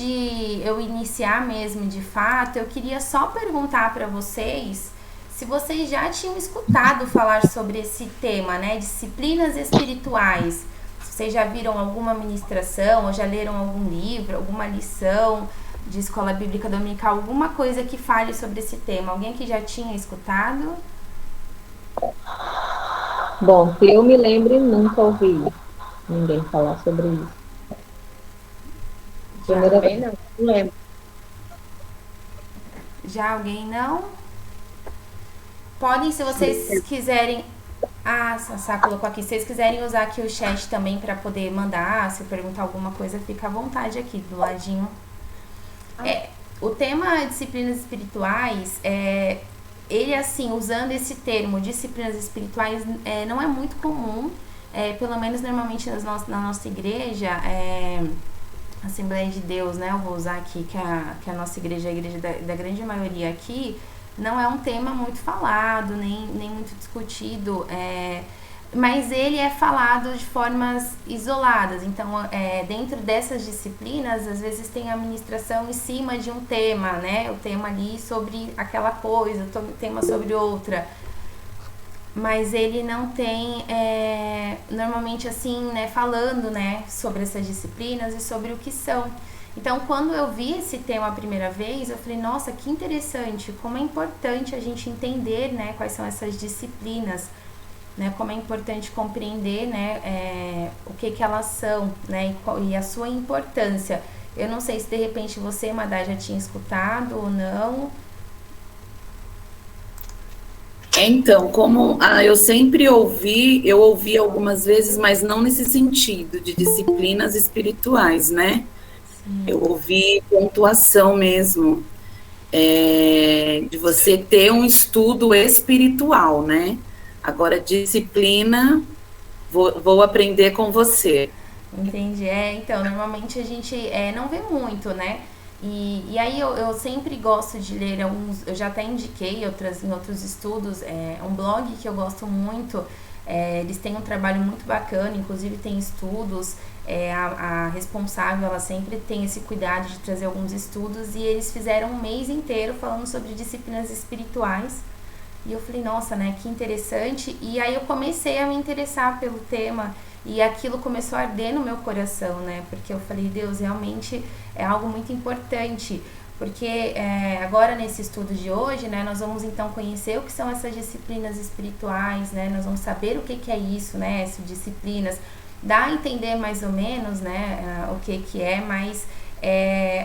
de eu iniciar mesmo de fato, eu queria só perguntar para vocês se vocês já tinham escutado falar sobre esse tema, né? Disciplinas espirituais. Se vocês já viram alguma ministração, ou já leram algum livro, alguma lição de escola bíblica dominical, alguma coisa que fale sobre esse tema. Alguém que já tinha escutado? Bom, que eu me lembre, nunca ouvi ninguém falar sobre isso. Já. Primeira Também vez. não lembro. Já alguém não? Podem, se vocês quiserem. Ah, Sassá colocou aqui. Se vocês quiserem usar aqui o chat também para poder mandar, se perguntar alguma coisa, fica à vontade aqui do ladinho. O tema disciplinas espirituais, ele assim, usando esse termo, disciplinas espirituais, não é muito comum, pelo menos normalmente na nossa igreja, Assembleia de Deus, né? Eu vou usar aqui que a nossa igreja, a igreja da grande maioria aqui, não é um tema muito falado, nem muito discutido, mas ele é falado de formas isoladas. Então, dentro dessas disciplinas, às vezes tem a ministração em cima de um tema, né? O tema ali sobre aquela coisa, o tema sobre outra. Mas ele não tem, normalmente assim, né, falando, né, sobre essas disciplinas e sobre o que são. Então, quando eu vi esse tema a primeira vez, eu falei, nossa, que interessante, como é importante a gente entender, né, quais são essas disciplinas, né, como é importante compreender, né, o que elas são, né, e a sua importância. Eu não sei se de repente você, Madá, já tinha escutado ou não. Então, como eu sempre ouvi, eu ouvi algumas vezes, mas não nesse sentido de disciplinas espirituais, né? Eu ouvi pontuação mesmo, de você ter um estudo espiritual, né? Agora, disciplina, vou aprender com você. Entendi. Então, normalmente a gente não vê muito, né? E aí eu sempre gosto de ler alguns, eu já até indiquei em outros estudos, um blog que eu gosto muito, eles têm um trabalho muito bacana, inclusive tem estudos, a responsável, ela sempre tem esse cuidado de trazer alguns estudos, e eles fizeram um mês inteiro falando sobre disciplinas espirituais. E eu falei, nossa, né, que interessante. E aí eu comecei a me interessar pelo tema e aquilo começou a arder no meu coração, né? Porque eu falei, Deus, realmente é algo muito importante. Porque agora nesse estudo de hoje, né, nós vamos então conhecer o que são essas disciplinas espirituais, né? Nós vamos saber o que é isso, né? Essas disciplinas. Dá a entender mais ou menos, né, o que é, mas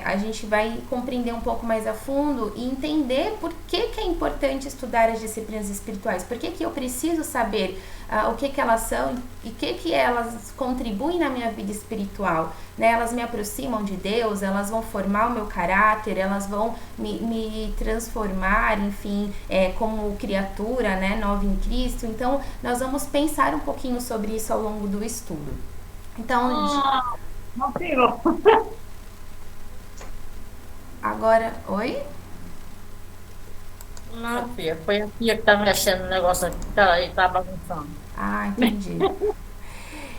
a gente vai compreender um pouco mais a fundo e entender por que é importante estudar as disciplinas espirituais, por que eu preciso saber o que elas são e o que elas contribuem na minha vida espiritual, né? Elas me aproximam de Deus, elas vão formar o meu caráter, elas vão me transformar, enfim, como criatura, né, nova em Cristo. Então, nós vamos pensar um pouquinho sobre isso ao longo do estudo. Então, Não, filho. agora, oi? Não, filha, foi a filha que tá mexendo no negócio aqui, tá bagunçando. Ah, entendi.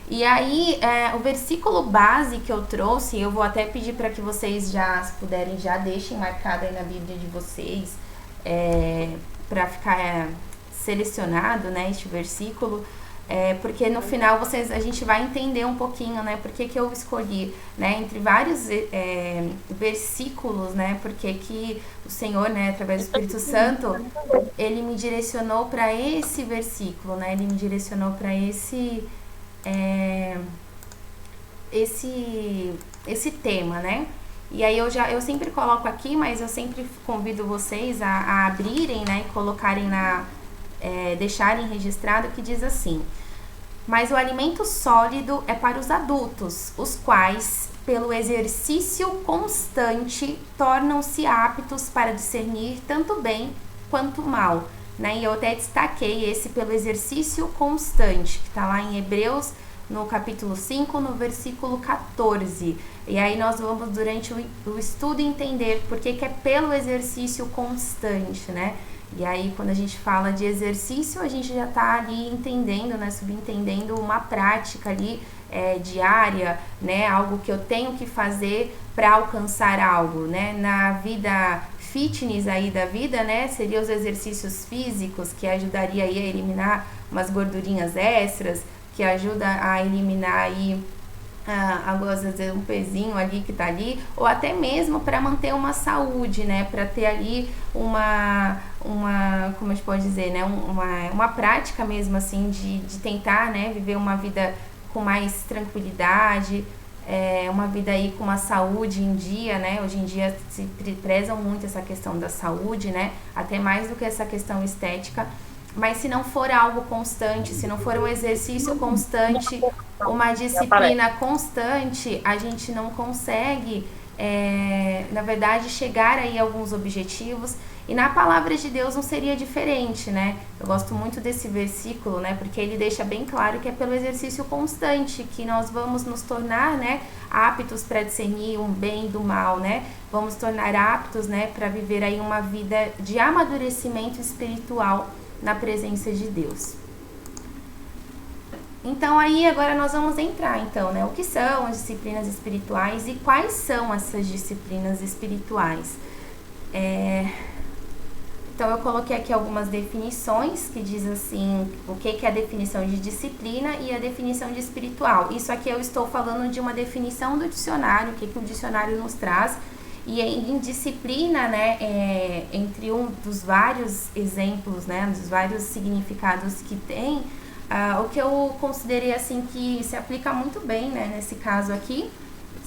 E aí, o versículo base que eu trouxe, eu vou até pedir para que vocês já, se puderem, já deixem marcado aí na Bíblia de vocês, para ficar selecionado, né, este versículo, porque no final a gente vai entender um pouquinho, né, por que eu escolhi, né, entre vários versículos, né, porque que o Senhor, né, através do Espírito Santo, ele me direcionou para esse versículo, né, ele me direcionou para esse tema, né? E aí eu sempre coloco aqui, mas eu sempre convido vocês a abrirem, né, e colocarem deixarem registrado, que diz assim: mas o alimento sólido é para os adultos, os quais, pelo exercício constante, tornam-se aptos para discernir tanto bem quanto mal, né? E eu até destaquei esse pelo exercício constante, que está lá em Hebreus, no capítulo 5, no versículo 14. E aí nós vamos, durante o estudo, entender por que é pelo exercício constante, né? E aí, quando a gente fala de exercício, a gente já está ali entendendo, né, subentendendo uma prática ali diária, né, algo que eu tenho que fazer para alcançar algo, né, na vida fitness aí da vida, né, seriam os exercícios físicos, que ajudaria aí a eliminar umas gordurinhas extras, que ajuda a eliminar aí às vezes um pezinho ali que tá ali, ou até mesmo para manter uma saúde, né, para ter ali uma, como a gente pode dizer, né, uma prática mesmo assim de tentar, né, viver uma vida com mais tranquilidade, uma vida aí com uma saúde em dia, né, hoje em dia se prezam muito essa questão da saúde, né, até mais do que essa questão estética. Mas se não for algo constante, se não for um exercício constante, uma disciplina constante, a gente não consegue, na verdade, chegar aí a alguns objetivos. E na palavra de Deus não seria diferente, né? Eu gosto muito desse versículo, né? Porque ele deixa bem claro que é pelo exercício constante que nós vamos nos tornar, né, aptos para discernir o bem do mal, né? Vamos tornar aptos, né, para viver aí uma vida de amadurecimento espiritual na presença de Deus. Então aí agora nós vamos entrar então, né? O que são as disciplinas espirituais e quais são essas disciplinas espirituais? Então eu coloquei aqui algumas definições que diz assim, o que é a definição de disciplina e a definição de espiritual. Isso aqui eu estou falando de uma definição do dicionário, o que o dicionário nos traz. E em disciplina, né, entre um dos vários exemplos, né, dos vários significados que tem, o que eu considerei assim que se aplica muito bem, né, nesse caso aqui,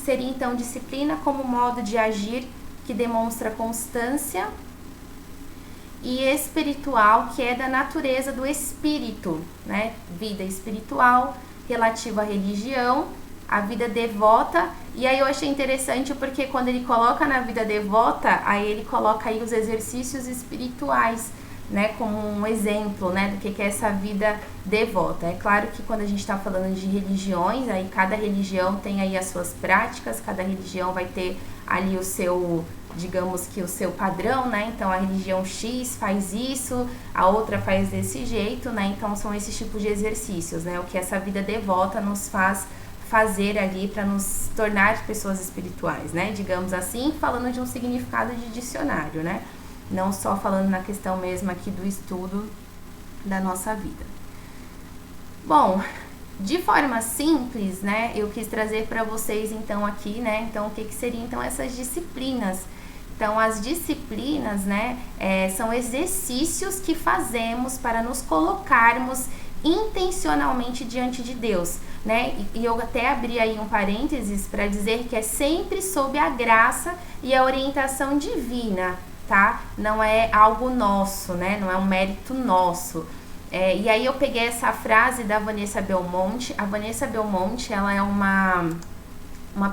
seria então disciplina como modo de agir que demonstra constância, e espiritual, que é da natureza do espírito, né, vida espiritual relativa à religião, a vida devota. E aí eu achei interessante porque quando ele coloca na vida devota, aí ele coloca aí os exercícios espirituais, né, como um exemplo, né, do que é essa vida devota. É claro que quando a gente está falando de religiões, aí cada religião tem aí as suas práticas, cada religião vai ter ali o seu, digamos que o seu padrão, né, então a religião X faz isso, a outra faz desse jeito, né, então são esses tipos de exercícios, né, o que essa vida devota nos faz fazer ali para nos tornar pessoas espirituais, né? Digamos assim, falando de um significado de dicionário, né? Não só falando na questão mesmo aqui do estudo da nossa vida. Bom, de forma simples, né? Eu quis trazer para vocês então aqui, né? Então, o que seriam então essas disciplinas? Então, as disciplinas, né? São exercícios que fazemos para nos colocarmos intencionalmente diante de Deus, né? E eu até abri aí um parênteses para dizer que é sempre sob a graça e a orientação divina, tá? Não é algo nosso, né? Não é um mérito nosso. E aí eu peguei essa frase da Vanessa Belmonte. A Vanessa Belmonte, ela é uma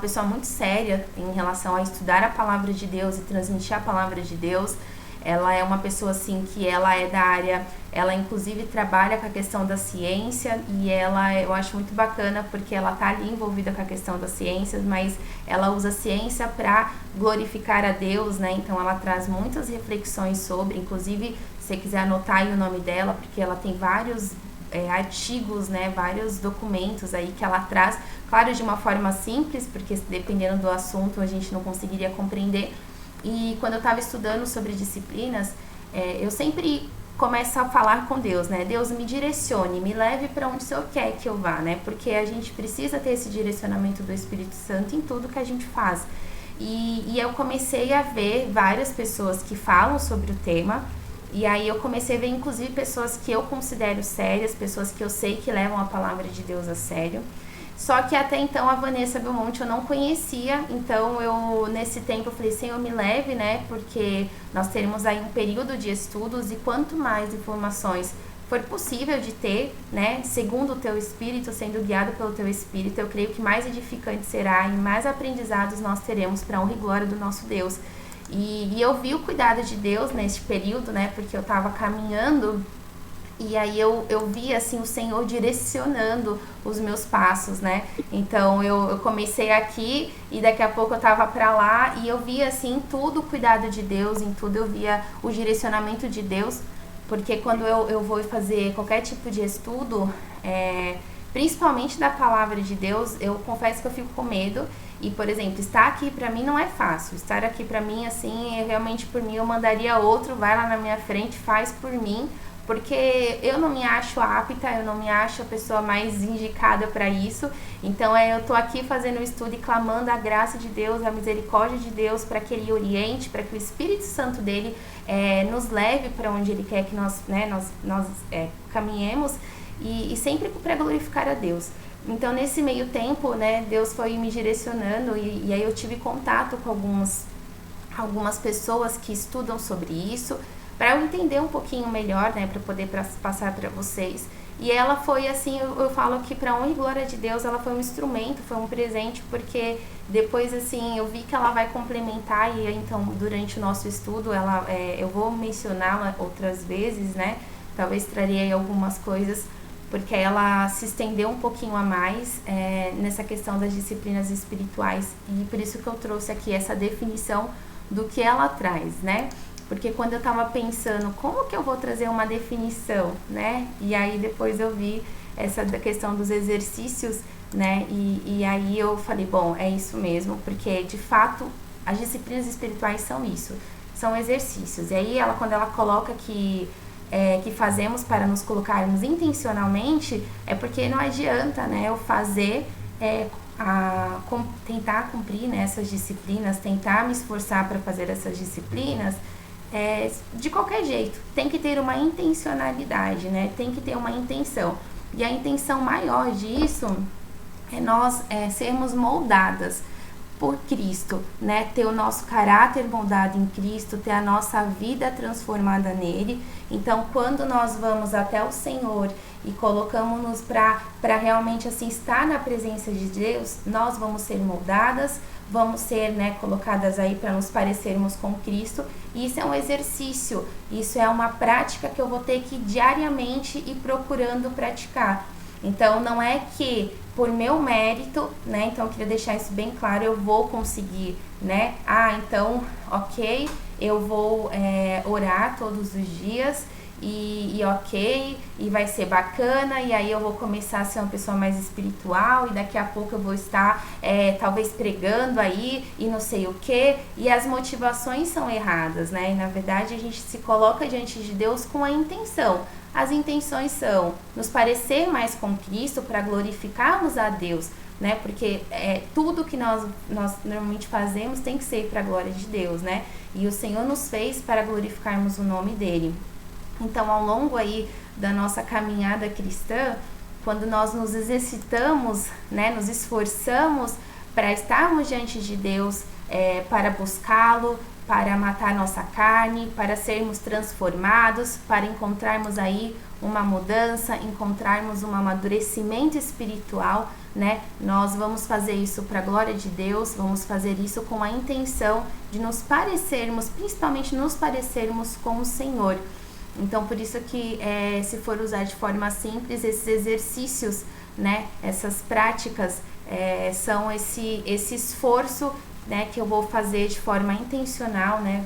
pessoa muito séria em relação a estudar a palavra de Deus e transmitir a palavra de Deus. Ela é uma pessoa assim que ela é da área, ela inclusive trabalha com a questão da ciência e eu acho muito bacana porque ela tá ali envolvida com a questão das ciências, mas ela usa a ciência para glorificar a Deus, né? Então ela traz muitas reflexões sobre, inclusive se você quiser anotar aí o nome dela, porque ela tem vários artigos, né? Vários documentos aí que ela traz, claro, de uma forma simples, porque dependendo do assunto a gente não conseguiria compreender. E quando eu estava estudando sobre disciplinas, eu sempre começo a falar com Deus, né? Deus, me direcione, me leve para onde o Senhor quer que eu vá, né? Porque a gente precisa ter esse direcionamento do Espírito Santo em tudo que a gente faz. E eu comecei a ver várias pessoas que falam sobre o tema, e aí eu comecei a ver, inclusive, pessoas que eu considero sérias, pessoas que eu sei que levam a palavra de Deus a sério. Só que até então a Vanessa Belmonte eu não conhecia, então eu nesse tempo eu falei, Senhor, me leve, né, porque nós teremos aí um período de estudos e quanto mais informações for possível de ter, né, segundo o teu Espírito, sendo guiado pelo teu Espírito, eu creio que mais edificante será e mais aprendizados nós teremos para a honra e glória do nosso Deus. E eu vi o cuidado de Deus nesse período, né, porque eu estava caminhando E aí eu vi, assim, o Senhor direcionando os meus passos, né? Então, eu comecei aqui e daqui a pouco eu tava pra lá e eu via, assim, tudo o cuidado de Deus, em tudo eu via o direcionamento de Deus. Porque quando eu vou fazer qualquer tipo de estudo, principalmente da palavra de Deus, eu confesso que eu fico com medo. E, por exemplo, estar aqui pra mim não é fácil. Estar aqui pra mim, assim, realmente por mim eu mandaria outro, vai lá na minha frente, faz por mim. Porque eu não me acho apta, eu não me acho a pessoa mais indicada para isso. Então eu tô aqui fazendo o estudo e clamando a graça de Deus, a misericórdia de Deus, para que Ele oriente, para que o Espírito Santo dele nos leve para onde Ele quer que nós caminhemos e sempre para glorificar a Deus. Então nesse meio tempo, né, Deus foi me direcionando e aí eu tive contato com algumas pessoas que estudam sobre isso, para eu entender um pouquinho melhor, né, para poder passar para vocês. E ela foi assim, eu falo que para honra e glória de Deus, ela foi um instrumento, foi um presente, porque depois assim, eu vi que ela vai complementar e então durante o nosso estudo, eu vou mencioná-la outras vezes, né, talvez trarei aí algumas coisas, porque ela se estendeu um pouquinho a mais nessa questão das disciplinas espirituais, e por isso que eu trouxe aqui essa definição do que ela traz, né? Porque quando eu tava pensando, como que eu vou trazer uma definição, né? E aí depois eu vi essa questão dos exercícios, né? E aí eu falei, bom, é isso mesmo, porque de fato as disciplinas espirituais são isso, são exercícios. E aí quando ela coloca que fazemos para nos colocarmos intencionalmente, é porque não adianta, né, eu fazer... tentar cumprir, né, essas disciplinas, tentar me esforçar para fazer essas disciplinas, de qualquer jeito, tem que ter uma intencionalidade, né? Tem que ter uma intenção. E a intenção maior disso é nós sermos moldadas por Cristo, né? Ter o nosso caráter moldado em Cristo, ter a nossa vida transformada nele. Então, quando nós vamos até o Senhor e colocamos-nos para realmente assim estar na presença de Deus, nós vamos ser moldadas, vamos ser, né, colocadas aí para nos parecermos com Cristo. E isso é um exercício, isso é uma prática que eu vou ter que diariamente ir procurando praticar. Então, não é que por meu mérito, né, então eu queria deixar isso bem claro, eu vou conseguir, né, então, ok, eu vou orar todos os dias, e ok, e vai ser bacana, e aí eu vou começar a ser uma pessoa mais espiritual, e daqui a pouco eu vou estar talvez pregando aí, e não sei o que, e as motivações são erradas, né, e na verdade a gente se coloca diante de Deus com a intenção. As intenções são nos parecer mais com Cristo para glorificarmos a Deus, né? Porque tudo que nós normalmente fazemos tem que ser para a glória de Deus, né? E o Senhor nos fez para glorificarmos o nome dele. Então, ao longo aí da nossa caminhada cristã, quando nós nos exercitamos, né, nos esforçamos para estarmos diante de Deus, para buscá-lo, para matar nossa carne, para sermos transformados, para encontrarmos aí uma mudança, encontrarmos um amadurecimento espiritual, né? Nós vamos fazer isso para a glória de Deus, vamos fazer isso com a intenção de nos parecermos, principalmente nos parecermos com o Senhor. Então, por isso que, se for usar de forma simples, esses exercícios, né, essas práticas, são esse esforço, né, que eu vou fazer de forma intencional, né,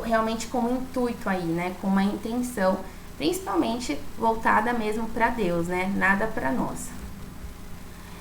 realmente com um intuito aí, né, com uma intenção, principalmente voltada mesmo para Deus, né, nada para nós.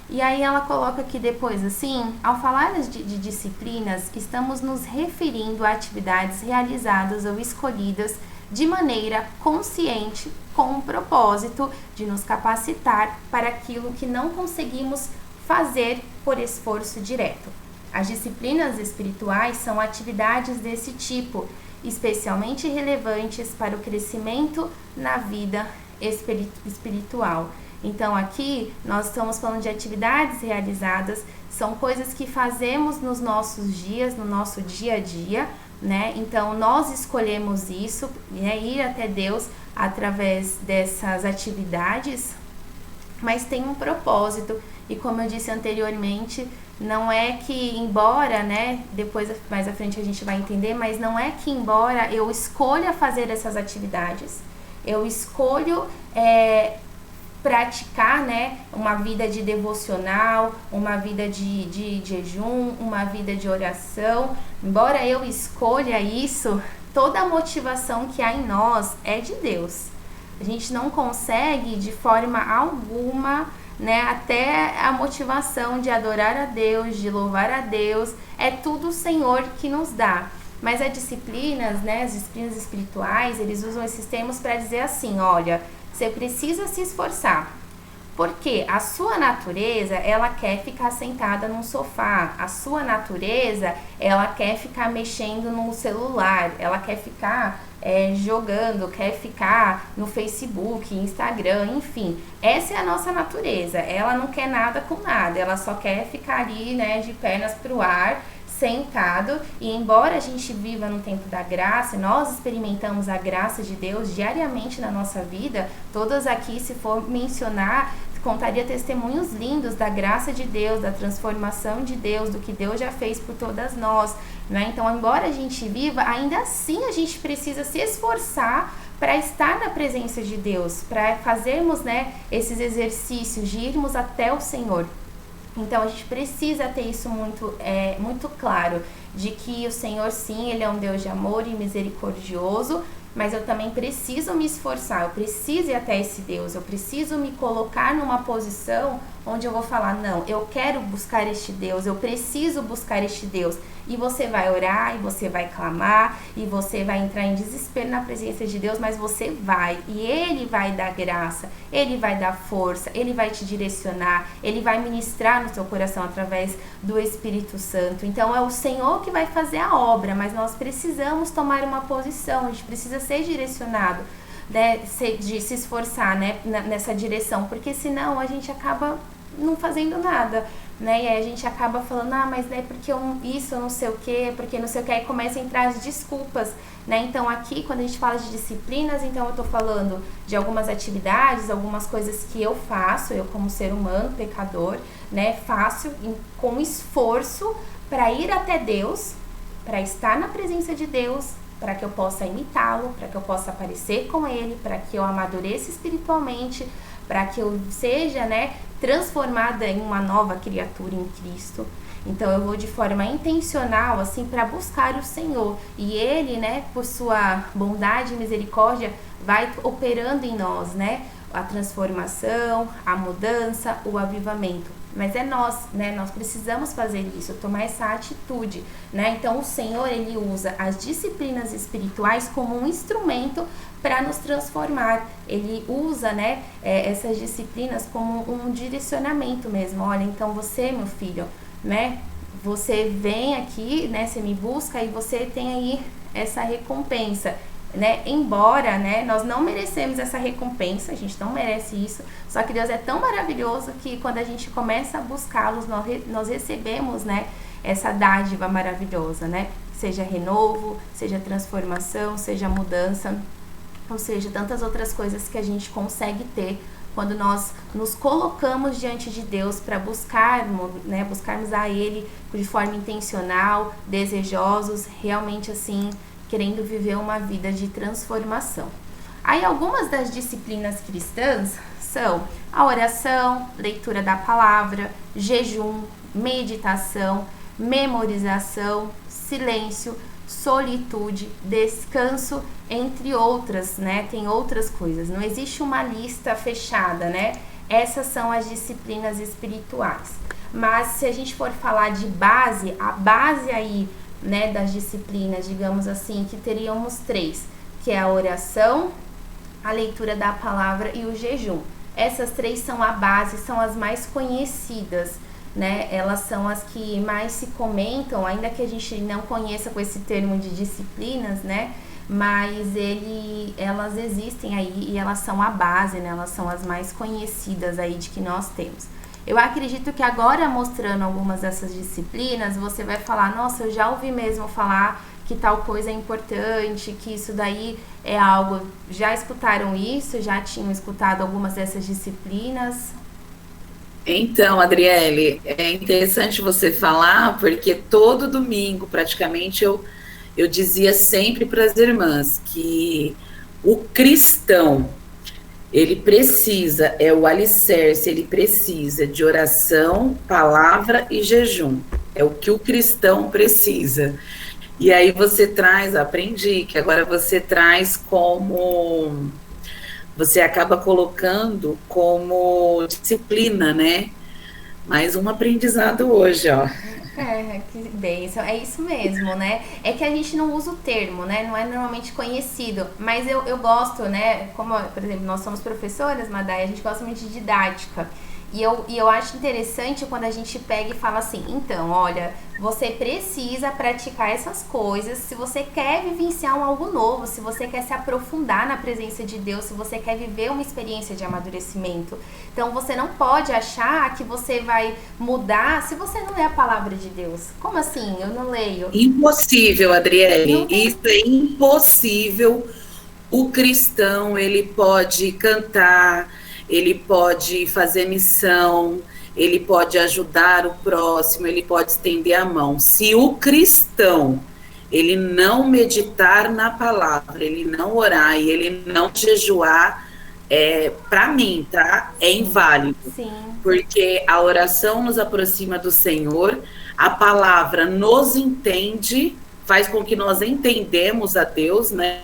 E aí ela coloca aqui depois assim, ao falar de disciplinas, estamos nos referindo a atividades realizadas ou escolhidas de maneira consciente, com o propósito de nos capacitar para aquilo que não conseguimos fazer por esforço direto. As disciplinas espirituais são atividades desse tipo, especialmente relevantes para o crescimento na vida espiritual. Então aqui nós estamos falando de atividades realizadas, são coisas que fazemos nos nossos dias, no nosso dia a dia, né? Então nós escolhemos isso, né? Ir até Deus através dessas atividades, mas tem um propósito. E como eu disse anteriormente, não é que embora, né, depois mais à frente a gente vai entender, mas não é que embora eu escolha fazer essas atividades, eu escolho praticar, né, uma vida de devocional, uma vida de jejum, uma vida de oração. Embora eu escolha isso, toda a motivação que há em nós é de Deus. A gente não consegue de forma alguma, né, até a motivação de adorar a Deus, de louvar a Deus, é tudo o Senhor que nos dá. Mas as disciplinas, né, as disciplinas espirituais, eles usam esses termos para dizer assim, olha, você precisa se esforçar, porque a sua natureza, ela quer ficar sentada num sofá, a sua natureza, ela quer ficar mexendo no celular, ela quer ficar jogando, quer ficar no Facebook, Instagram, enfim. Essa é a nossa natureza, ela não quer nada com nada, ela só quer ficar ali, né, de pernas pro ar, sentado. E embora a gente viva no tempo da graça, nós experimentamos a graça de Deus diariamente na nossa vida, todas aqui, se for mencionar, contaria testemunhos lindos da graça de Deus, da transformação de Deus, do que Deus já fez por todas nós, né? Então, embora a gente viva, ainda assim a gente precisa se esforçar para estar na presença de Deus, para fazermos, né, esses exercícios, de irmos até o Senhor. Então, a gente precisa ter isso muito claro, de que o Senhor, sim, Ele é um Deus de amor e misericordioso, mas eu também preciso me esforçar, eu preciso ir até esse Deus, eu preciso me colocar numa posição onde eu vou falar, não, eu quero buscar este Deus, eu preciso buscar este Deus. E você vai orar, e você vai clamar, e você vai entrar em desespero na presença de Deus, mas você vai, e Ele vai dar graça, Ele vai dar força, Ele vai te direcionar, Ele vai ministrar no seu coração através do Espírito Santo. Então é o Senhor que vai fazer a obra, mas nós precisamos tomar uma posição, a gente precisa ser direcionado, né, de se esforçar, né, nessa direção, porque senão a gente acaba não fazendo nada, né, e aí a gente acaba falando, mas né, porque eu não sei o que, porque não sei o que, aí começa a entrar as desculpas, né. Então aqui, quando a gente fala de disciplinas, então eu tô falando de algumas atividades, algumas coisas que eu faço, eu como ser humano, pecador, né, faço com esforço para ir até Deus, para estar na presença de Deus, para que eu possa imitá-lo, para que eu possa parecer com Ele, para que eu amadureça espiritualmente, para que eu seja, né, transformada em uma nova criatura em Cristo. Então eu vou de forma intencional, assim, para buscar o Senhor. E Ele, né, por sua bondade e misericórdia, vai operando em nós, né, a transformação, a mudança, o avivamento. Mas é nós, né? Nós precisamos fazer isso, tomar essa atitude, né? Então o Senhor, Ele usa as disciplinas espirituais como um instrumento para nos transformar. Ele usa, né, essas disciplinas como um direcionamento mesmo. Olha, então você, meu filho, né? Você vem aqui, né? Você me busca e você tem aí essa recompensa. Né? Embora, né, nós não merecemos essa recompensa, a gente não merece isso, só que Deus é tão maravilhoso que quando a gente começa a buscá-los, nós recebemos, né, essa dádiva maravilhosa, né? Seja renovo, seja transformação, seja mudança, ou seja, tantas outras coisas que a gente consegue ter quando nós nos colocamos diante de Deus para buscarmos, né, buscarmos a Ele de forma intencional, desejosos, realmente assim, querendo viver uma vida de transformação. Aí algumas das disciplinas cristãs são a oração, leitura da palavra, jejum, meditação, memorização, silêncio, solitude, descanso, entre outras, né? Tem outras coisas. Não existe uma lista fechada, né? Essas são as disciplinas espirituais. Mas se a gente for falar de base, a base aí, né, das disciplinas, digamos assim, que teríamos 3, que é a oração, a leitura da palavra e o jejum. Essas 3 são a base, são as mais conhecidas, né? Elas são as que mais se comentam, ainda que a gente não conheça com esse termo de disciplinas, né? Mas elas existem aí e elas são a base, né? Elas são as mais conhecidas aí de que nós temos. Eu acredito que agora, mostrando algumas dessas disciplinas, você vai falar, nossa, eu já ouvi mesmo falar que tal coisa é importante, que isso daí é algo... Já escutaram isso? Já tinham escutado algumas dessas disciplinas? Então, Adriele, é interessante você falar, porque todo domingo, praticamente, eu dizia sempre para as irmãs que O cristão, ele precisa, é o alicerce, ele precisa de oração, palavra e jejum. É o que o cristão precisa. E aí você traz, aprendi, que agora você traz como, você acaba colocando como disciplina, né? Mais um aprendizado hoje, ó. Que bênção. É isso mesmo, né? É que a gente não usa o termo, né? Não é normalmente conhecido. Mas eu gosto, né? Como, por exemplo, nós somos professoras, Madai, a gente gosta muito de didática. E eu acho interessante quando a gente pega e fala assim, então, olha, você precisa praticar essas coisas se você quer vivenciar algo novo, se você quer se aprofundar na presença de Deus, se você quer viver uma experiência de amadurecimento. Então, você não pode achar que você vai mudar se você não lê a palavra de Deus. Como assim? Eu não leio. Impossível, Adriele. Isso é impossível. O cristão, ele pode cantar, ele pode fazer missão, ele pode ajudar o próximo, ele pode estender a mão. Se o cristão, ele não meditar na palavra, ele não orar e ele não jejuar, para mim, tá? É inválido. Sim. Porque a oração nos aproxima do Senhor, a palavra nos entende, faz com que nós entendemos a Deus, né?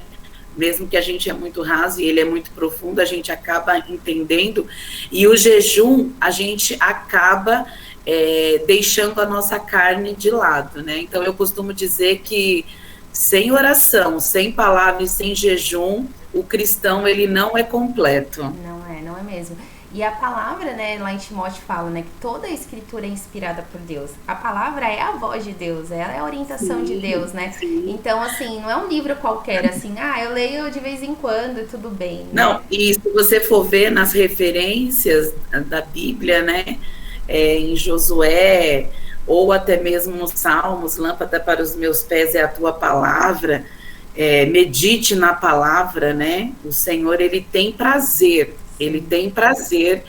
Mesmo que a gente é muito raso e ele é muito profundo, a gente acaba entendendo. E o jejum, a gente acaba deixando a nossa carne de lado, né? Então, eu costumo dizer que sem oração, sem palavra e sem jejum, o cristão, ele não é completo. Não é mesmo. E a palavra, né, lá em Timóteo fala, né, que toda a escritura é inspirada por Deus. A palavra é a voz de Deus, ela é a orientação de Deus, né? Sim. Então, assim, não é um livro qualquer, assim, eu leio de vez em quando e tudo bem. Né? Não, e se você for ver nas referências da Bíblia, né, em Josué, ou até mesmo nos Salmos, lâmpada para os meus pés é a tua palavra, medite na palavra, né? O Senhor, ele tem prazer. Ele tem prazer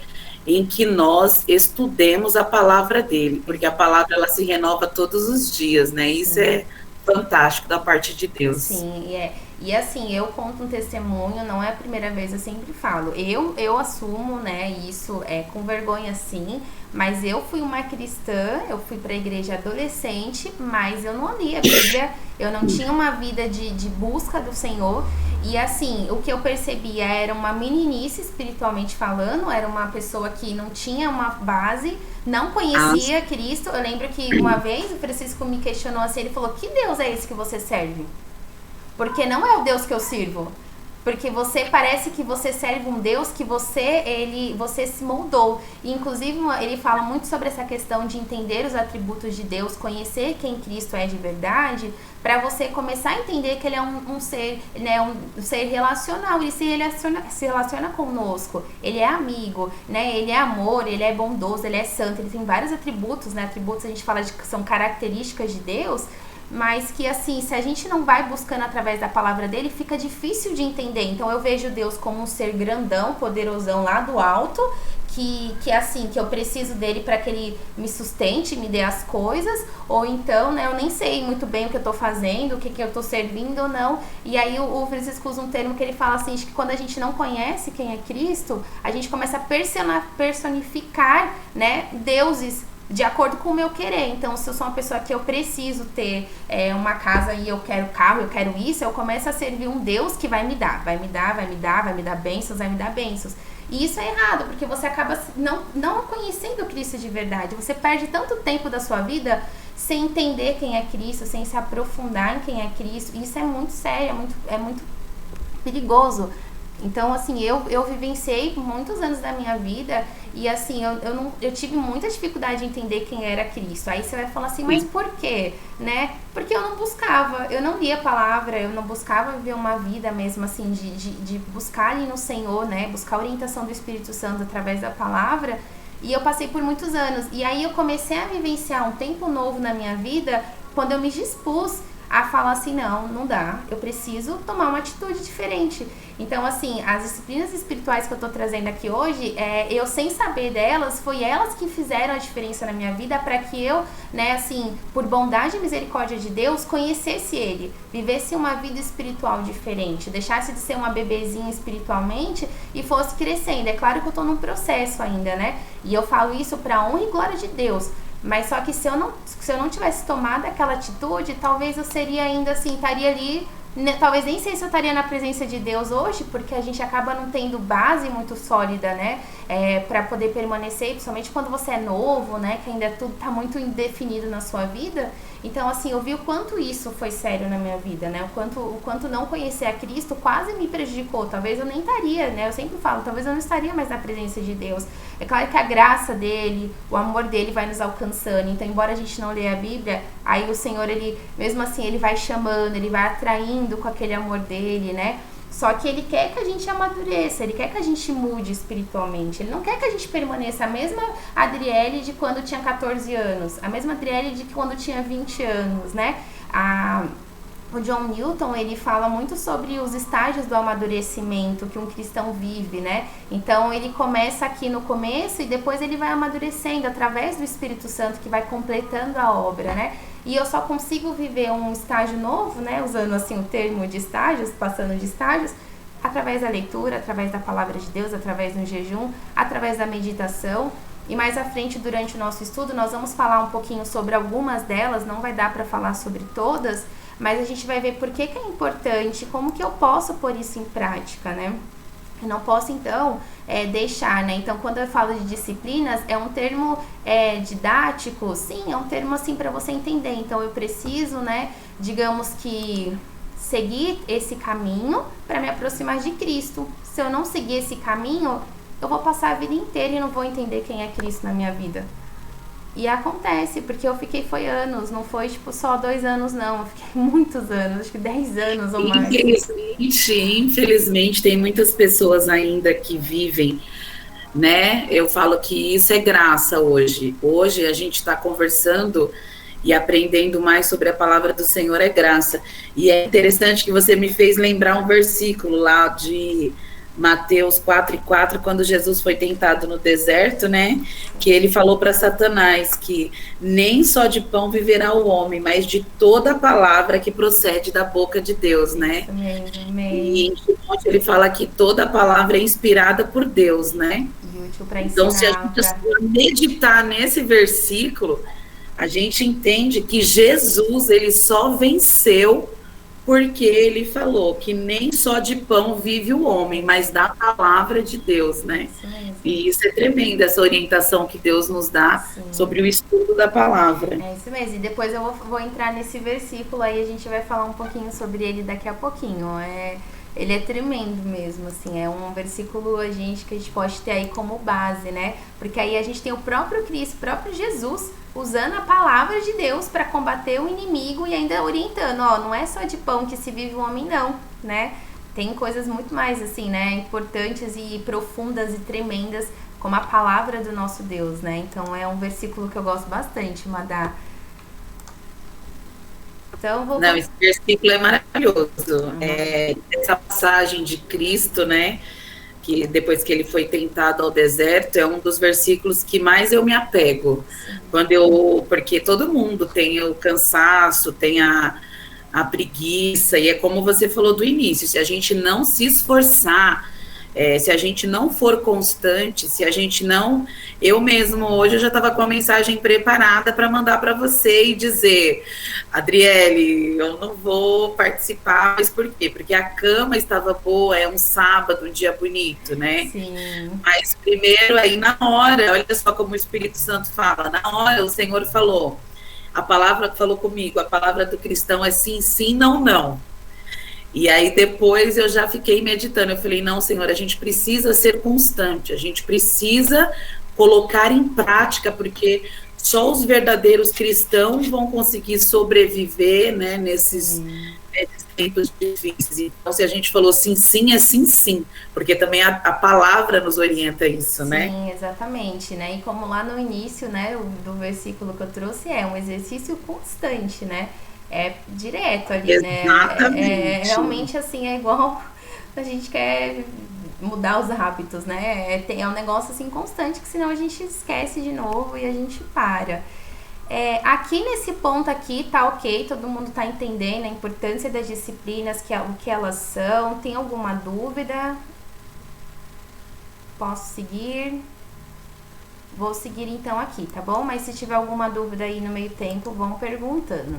em que nós estudemos a palavra dele, porque a palavra, ela se renova todos os dias, né? Isso é fantástico da parte de Deus. Sim, e assim, eu conto um testemunho, não é a primeira vez, eu sempre falo, eu assumo, né, isso com vergonha sim, mas eu fui uma cristã, eu fui para a igreja adolescente, mas eu não li a Bíblia, eu não tinha uma vida de busca do Senhor. E assim, o que eu percebia era uma meninice espiritualmente falando, era uma pessoa que não tinha uma base, não conhecia Cristo. Eu lembro que uma vez o Francisco me questionou assim, ele falou, que Deus é esse que você serve? Porque não é o Deus que eu sirvo. Porque você parece que você serve um Deus que você se moldou. E, inclusive, ele fala muito sobre essa questão de entender os atributos de Deus, conhecer quem Cristo é de verdade, para você começar a entender que ele é um ser, né, um ser relacional. Ele se relaciona conosco. Ele é amigo, né? Ele é amor, ele é bondoso, ele é santo. Ele tem vários atributos, né? Atributos a gente fala que são características de Deus, mas que assim, se a gente não vai buscando através da palavra dele, fica difícil de entender. Então eu vejo Deus como um ser grandão, poderosão lá do alto, que assim, que eu preciso dele para que ele me sustente, me dê as coisas, ou então, né, eu nem sei muito bem o que eu tô fazendo, o que eu tô servindo ou não. E aí o Francisco usa um termo que ele fala assim, que quando a gente não conhece quem é Cristo, a gente começa a personificar, né, deuses de acordo com o meu querer. Então, se eu sou uma pessoa que eu preciso ter uma casa e eu quero carro, eu quero isso, eu começo a servir um Deus que vai me dar bênçãos, vai me dar bênçãos. E isso é errado, porque você acaba não conhecendo Cristo de verdade. Você perde tanto tempo da sua vida sem entender quem é Cristo, sem se aprofundar em quem é Cristo. E isso é muito sério, é muito perigoso. Então, assim, eu vivenciei muitos anos da minha vida e, assim, eu tive muita dificuldade de entender quem era Cristo. Aí você vai falar assim, mas por quê? Né? Porque eu não buscava, eu não lia a palavra, eu não buscava viver uma vida mesmo, assim, de buscar ali no Senhor, né? Buscar a orientação do Espírito Santo através da palavra. E eu passei por muitos anos. E aí eu comecei a vivenciar um tempo novo na minha vida quando eu me dispus a falar assim, não dá, eu preciso tomar uma atitude diferente. Então, assim, as disciplinas espirituais que eu tô trazendo aqui hoje, eu sem saber delas, foi elas que fizeram a diferença na minha vida para que eu, né, assim, por bondade e misericórdia de Deus, conhecesse Ele, vivesse uma vida espiritual diferente, deixasse de ser uma bebezinha espiritualmente e fosse crescendo. É claro que eu tô num processo ainda, né? E eu falo isso pra honra e glória de Deus. Mas só que se eu não tivesse tomado aquela atitude, talvez eu seria ainda assim, estaria ali, talvez nem sei se eu estaria na presença de Deus hoje, porque a gente acaba não tendo base muito sólida, né, para poder permanecer, principalmente quando você é novo, né, que ainda tudo tá muito indefinido na sua vida. Então, assim, eu vi o quanto isso foi sério na minha vida, né, o quanto não conhecer a Cristo quase me prejudicou. Talvez eu nem estaria, né, eu sempre falo, talvez eu não estaria mais na presença de Deus. É claro que a graça dele, o amor dele vai nos alcançando. Então, embora a gente não leia a Bíblia, aí o Senhor, ele, mesmo assim, ele vai chamando, ele vai atraindo com aquele amor dele, né? Só que ele quer que a gente amadureça, ele quer que a gente mude espiritualmente. Ele não quer que a gente permaneça a mesma Adriele de quando tinha 14 anos, a mesma Adriele de quando tinha 20 anos, né? O John Newton, ele fala muito sobre os estágios do amadurecimento que um cristão vive, né? Então, ele começa aqui no começo e depois ele vai amadurecendo através do Espírito Santo que vai completando a obra, né? E eu só consigo viver um estágio novo, né? Usando assim o termo de estágios, passando de estágios, através da leitura, através da palavra de Deus, através do jejum, através da meditação. E mais à frente, durante o nosso estudo, nós vamos falar um pouquinho sobre algumas delas, não vai dar para falar sobre todas, mas a gente vai ver por que é importante, como que eu posso pôr isso em prática, né? Eu não posso, então, deixar, né? Então, quando eu falo de disciplinas, é um termo didático, sim, é um termo, assim, para você entender. Então, eu preciso, né, digamos que, seguir esse caminho para me aproximar de Cristo. Se eu não seguir esse caminho, eu vou passar a vida inteira e não vou entender quem é Cristo na minha vida. E acontece, porque eu fiquei, foi anos, não foi tipo só 2 anos não, eu fiquei muitos anos, acho que 10 anos ou mais. Infelizmente tem muitas pessoas ainda que vivem, né, eu falo que isso é graça hoje. Hoje a gente está conversando e aprendendo mais sobre a palavra do Senhor, é graça. E é interessante que você me fez lembrar um versículo lá de Mateus 4:4, quando Jesus foi tentado no deserto, né, que ele falou para Satanás que nem só de pão viverá o homem, mas de toda a palavra que procede da boca de Deus, né? Amém. E ele fala que toda a palavra é inspirada por Deus, né? Então, se a gente meditar nesse versículo, a gente entende que Jesus, ele só venceu porque ele falou que nem só de pão vive o homem, mas da palavra de Deus, né? E isso é tremendo, essa orientação que Deus nos dá sobre o estudo da palavra. É isso mesmo, e depois eu vou entrar nesse versículo aí, a gente vai falar um pouquinho sobre ele daqui a pouquinho. Ele é tremendo mesmo, assim, é um versículo que a gente pode ter aí como base, né? Porque aí a gente tem o próprio Cristo, o próprio Jesus, usando a palavra de Deus para combater o inimigo e ainda orientando, ó, não é só de pão que se vive o homem não, né? Tem coisas muito mais, assim, né, importantes e profundas e tremendas, como a palavra do nosso Deus, né? Então é um versículo que eu gosto bastante, Madá. Então, Não, esse versículo é maravilhoso. Essa passagem de Cristo, né, que depois que ele foi tentado ao deserto, é um dos versículos que mais eu me apego. Porque todo mundo tem o cansaço, tem a preguiça, e é como você falou do início, se a gente não se esforçar, se a gente não for constante, se a gente não... Eu mesmo, hoje, eu já estava com a mensagem preparada para mandar para você e dizer, Adriele, eu não vou participar, mas por quê? Porque a cama estava boa, é um sábado, um dia bonito, né? Sim. Mas primeiro, aí na hora, olha só como o Espírito Santo fala, na hora o Senhor falou, a palavra que falou comigo, a palavra do cristão é sim, sim, não, não. E aí depois eu já fiquei meditando, eu falei, não, Senhor, a gente precisa ser constante, a gente precisa colocar em prática, porque só os verdadeiros cristãos vão conseguir sobreviver, né, nesses tempos difíceis. Então, se a gente falou sim, sim, é sim, sim, porque também a palavra nos orienta isso, né? Sim, exatamente, né? E como lá no início, né, do versículo que eu trouxe, é um exercício constante, né? é direto ali, né? Exatamente. Realmente assim, é igual a gente quer mudar os hábitos, né? É um negócio assim constante, que senão a gente esquece de novo e a gente para. Aqui nesse ponto aqui tá ok, todo mundo tá entendendo a importância das disciplinas, o que elas são. Tem alguma dúvida? Posso seguir? Vou seguir então aqui, tá bom? Mas se tiver alguma dúvida aí no meio tempo, vão perguntando.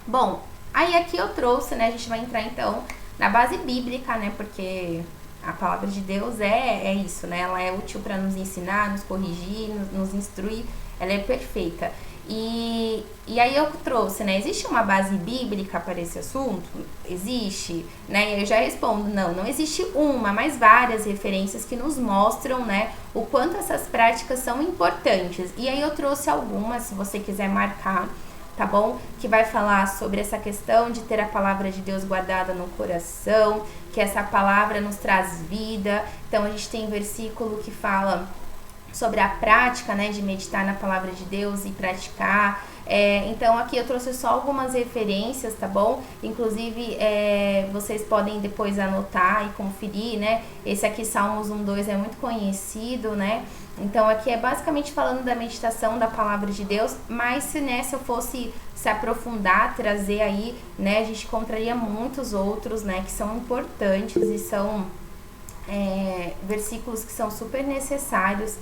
Bom, aí aqui eu trouxe, né? A gente vai entrar então na base bíblica, né? Porque a palavra de Deus é isso, né? Ela é útil para nos ensinar, nos corrigir, nos instruir. Ela é perfeita. E aí eu trouxe, né? Existe uma base bíblica para esse assunto? Existe, né? E eu já respondo, não existe uma, mas várias referências que nos mostram, né, o quanto essas práticas são importantes. E aí eu trouxe algumas, se você quiser marcar, tá bom? Que vai falar sobre essa questão de ter a palavra de Deus guardada no coração, que essa palavra nos traz vida. Então a gente tem versículo que fala sobre a prática, né, de meditar na palavra de Deus e praticar. Então aqui eu trouxe só algumas referências, tá bom? Inclusive vocês podem depois anotar e conferir, né? Esse aqui, Salmos 1:2, é muito conhecido, né? Então aqui é basicamente falando da meditação da palavra de Deus, mas se eu fosse se aprofundar, trazer aí, né, a gente encontraria muitos outros, né, que são importantes e são versículos que são super necessários,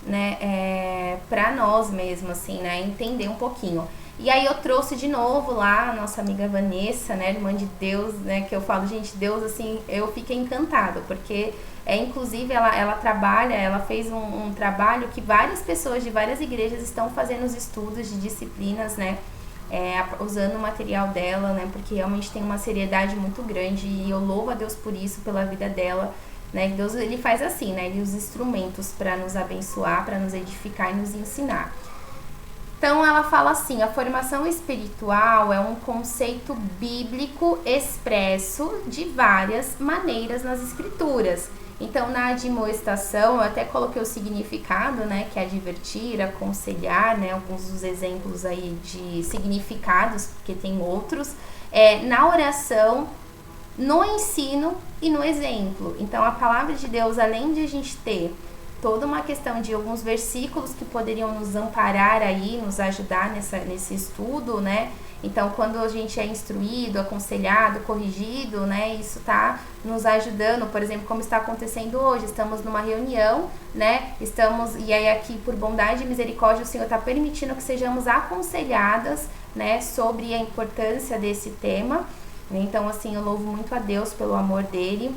né, para nós mesmo, assim, né, entender um pouquinho. E aí eu trouxe de novo lá a nossa amiga Vanessa, né, irmã de Deus, né, que eu falo, gente, Deus, assim, eu fiquei encantada, porque inclusive ela trabalha, ela fez um trabalho que várias pessoas de várias igrejas estão fazendo os estudos de disciplinas, né, usando o material dela, né, porque realmente tem uma seriedade muito grande, e eu louvo a Deus por isso, pela vida dela, né. Deus, ele faz assim, né, ele usa instrumentos para nos abençoar, para nos edificar e nos ensinar. Então ela fala assim: a formação espiritual é um conceito bíblico expresso de várias maneiras nas escrituras. Então, na admoestação, eu até coloquei o significado, né, que é advertir, aconselhar, né, alguns dos exemplos aí de significados, porque tem outros, na oração, no ensino e no exemplo. Então, a palavra de Deus, além de a gente ter toda uma questão de alguns versículos que poderiam nos amparar aí, nos ajudar nesse estudo, né? Então, quando a gente é instruído, aconselhado, corrigido, né, isso tá nos ajudando, por exemplo, como está acontecendo hoje, estamos numa reunião, né, e aí aqui, por bondade e misericórdia, o Senhor está permitindo que sejamos aconselhadas, né, sobre a importância desse tema. Então, assim, eu louvo muito a Deus pelo amor dele,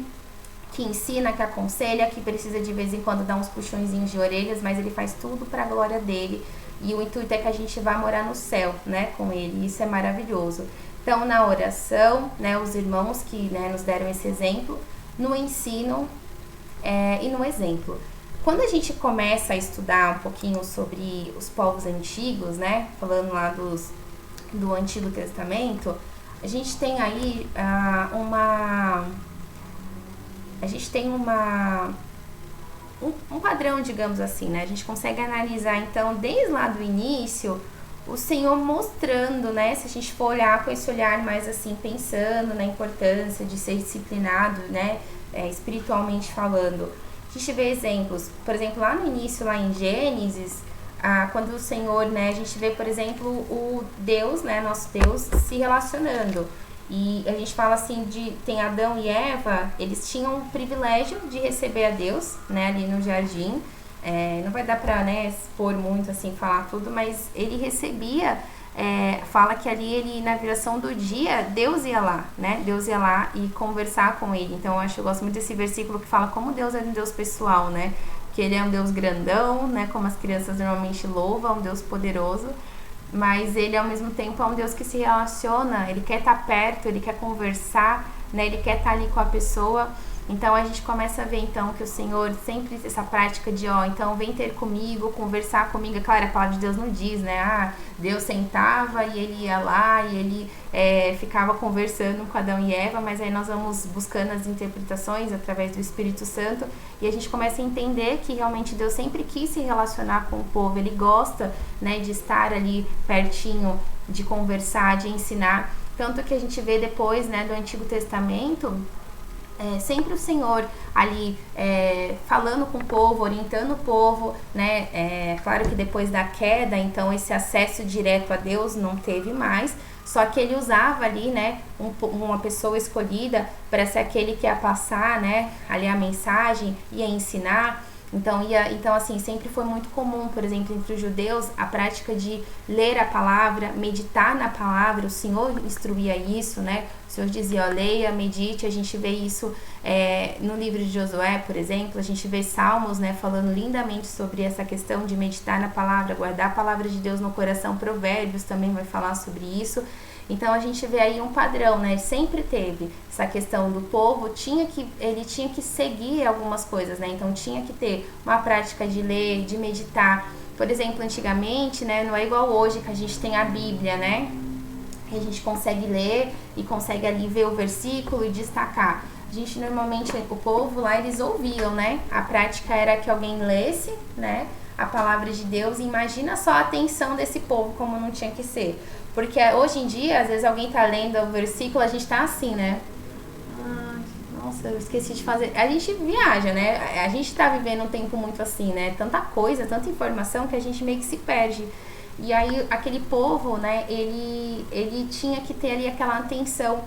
que ensina, que aconselha, que precisa de vez em quando dar uns puxõezinhos de orelhas, mas ele faz tudo para a glória dele. E o intuito é que a gente vá morar no céu, né, com ele. Isso é maravilhoso. Então, na oração, né, os irmãos que, né, nos deram esse exemplo, no ensino e no exemplo. Quando a gente começa a estudar um pouquinho sobre os povos antigos, né, falando lá do Antigo Testamento, a gente tem aí um padrão, digamos assim, né? A gente consegue analisar, então, desde lá do início, o Senhor mostrando, né? Se a gente for olhar com esse olhar mais assim, pensando na importância de ser disciplinado, né? Espiritualmente falando. A gente vê exemplos, por exemplo, lá no início, lá em Gênesis, quando o Senhor, né? A gente vê, por exemplo, o Deus, né? Nosso Deus se relacionando. E a gente fala assim, tem Adão e Eva, eles tinham o privilégio de receber a Deus, né, ali no jardim. Não vai dar pra, né, expor muito, assim, falar tudo, mas ele recebia, fala que ali, na viração do dia, Deus ia lá, né, Deus ia lá e conversar com ele. Então eu gosto muito desse versículo que fala como Deus é um Deus pessoal, né, que ele é um Deus grandão, né, como as crianças normalmente louvam, um Deus poderoso. Mas ele, ao mesmo tempo, é um Deus que se relaciona, ele quer estar perto, ele quer conversar, né? Ele quer estar ali com a pessoa. Então a gente começa a ver então que o Senhor sempre essa prática de então vem ter comigo, conversar comigo. É claro, a palavra de Deus não diz, né? Deus sentava e ele ia lá e ele ficava conversando com Adão e Eva, mas aí nós vamos buscando as interpretações através do Espírito Santo e a gente começa a entender que realmente Deus sempre quis se relacionar com o povo. Ele gosta, né, de estar ali pertinho, de conversar, de ensinar. Tanto que a gente vê depois, né, do Antigo Testamento, sempre o Senhor ali falando com o povo, orientando o povo, né? Claro que depois da queda, então esse acesso direto a Deus não teve mais, só que ele usava ali, né, uma pessoa escolhida para ser aquele que ia passar, né, ali a mensagem, ia ensinar. Então, assim, sempre foi muito comum, por exemplo, entre os judeus, a prática de ler a palavra, meditar na palavra. O Senhor instruía isso, né? O Senhor dizia, leia, medite. A gente vê isso no livro de Josué, por exemplo. A gente vê Salmos, né, falando lindamente sobre essa questão de meditar na palavra, guardar a palavra de Deus no coração. Provérbios também vai falar sobre isso. Então a gente vê aí um padrão, né? Sempre teve essa questão do povo, ele tinha que seguir algumas coisas, né? Então tinha que ter uma prática de ler, de meditar. Por exemplo, antigamente, né? Não é igual hoje que a gente tem a Bíblia, né? Que a gente consegue ler e consegue ali ver o versículo e destacar. A gente normalmente, o povo lá, eles ouviam, né? A prática era que alguém lesse, né, a palavra de Deus, e imagina só a atenção desse povo como não tinha que ser. Porque hoje em dia, às vezes alguém tá lendo o versículo, a gente tá assim, né? Nossa, eu esqueci de fazer. A gente viaja, né? A gente tá vivendo um tempo muito assim, né? Tanta coisa, tanta informação que a gente meio que se perde. E aí, aquele povo, né? Ele tinha que ter ali aquela atenção.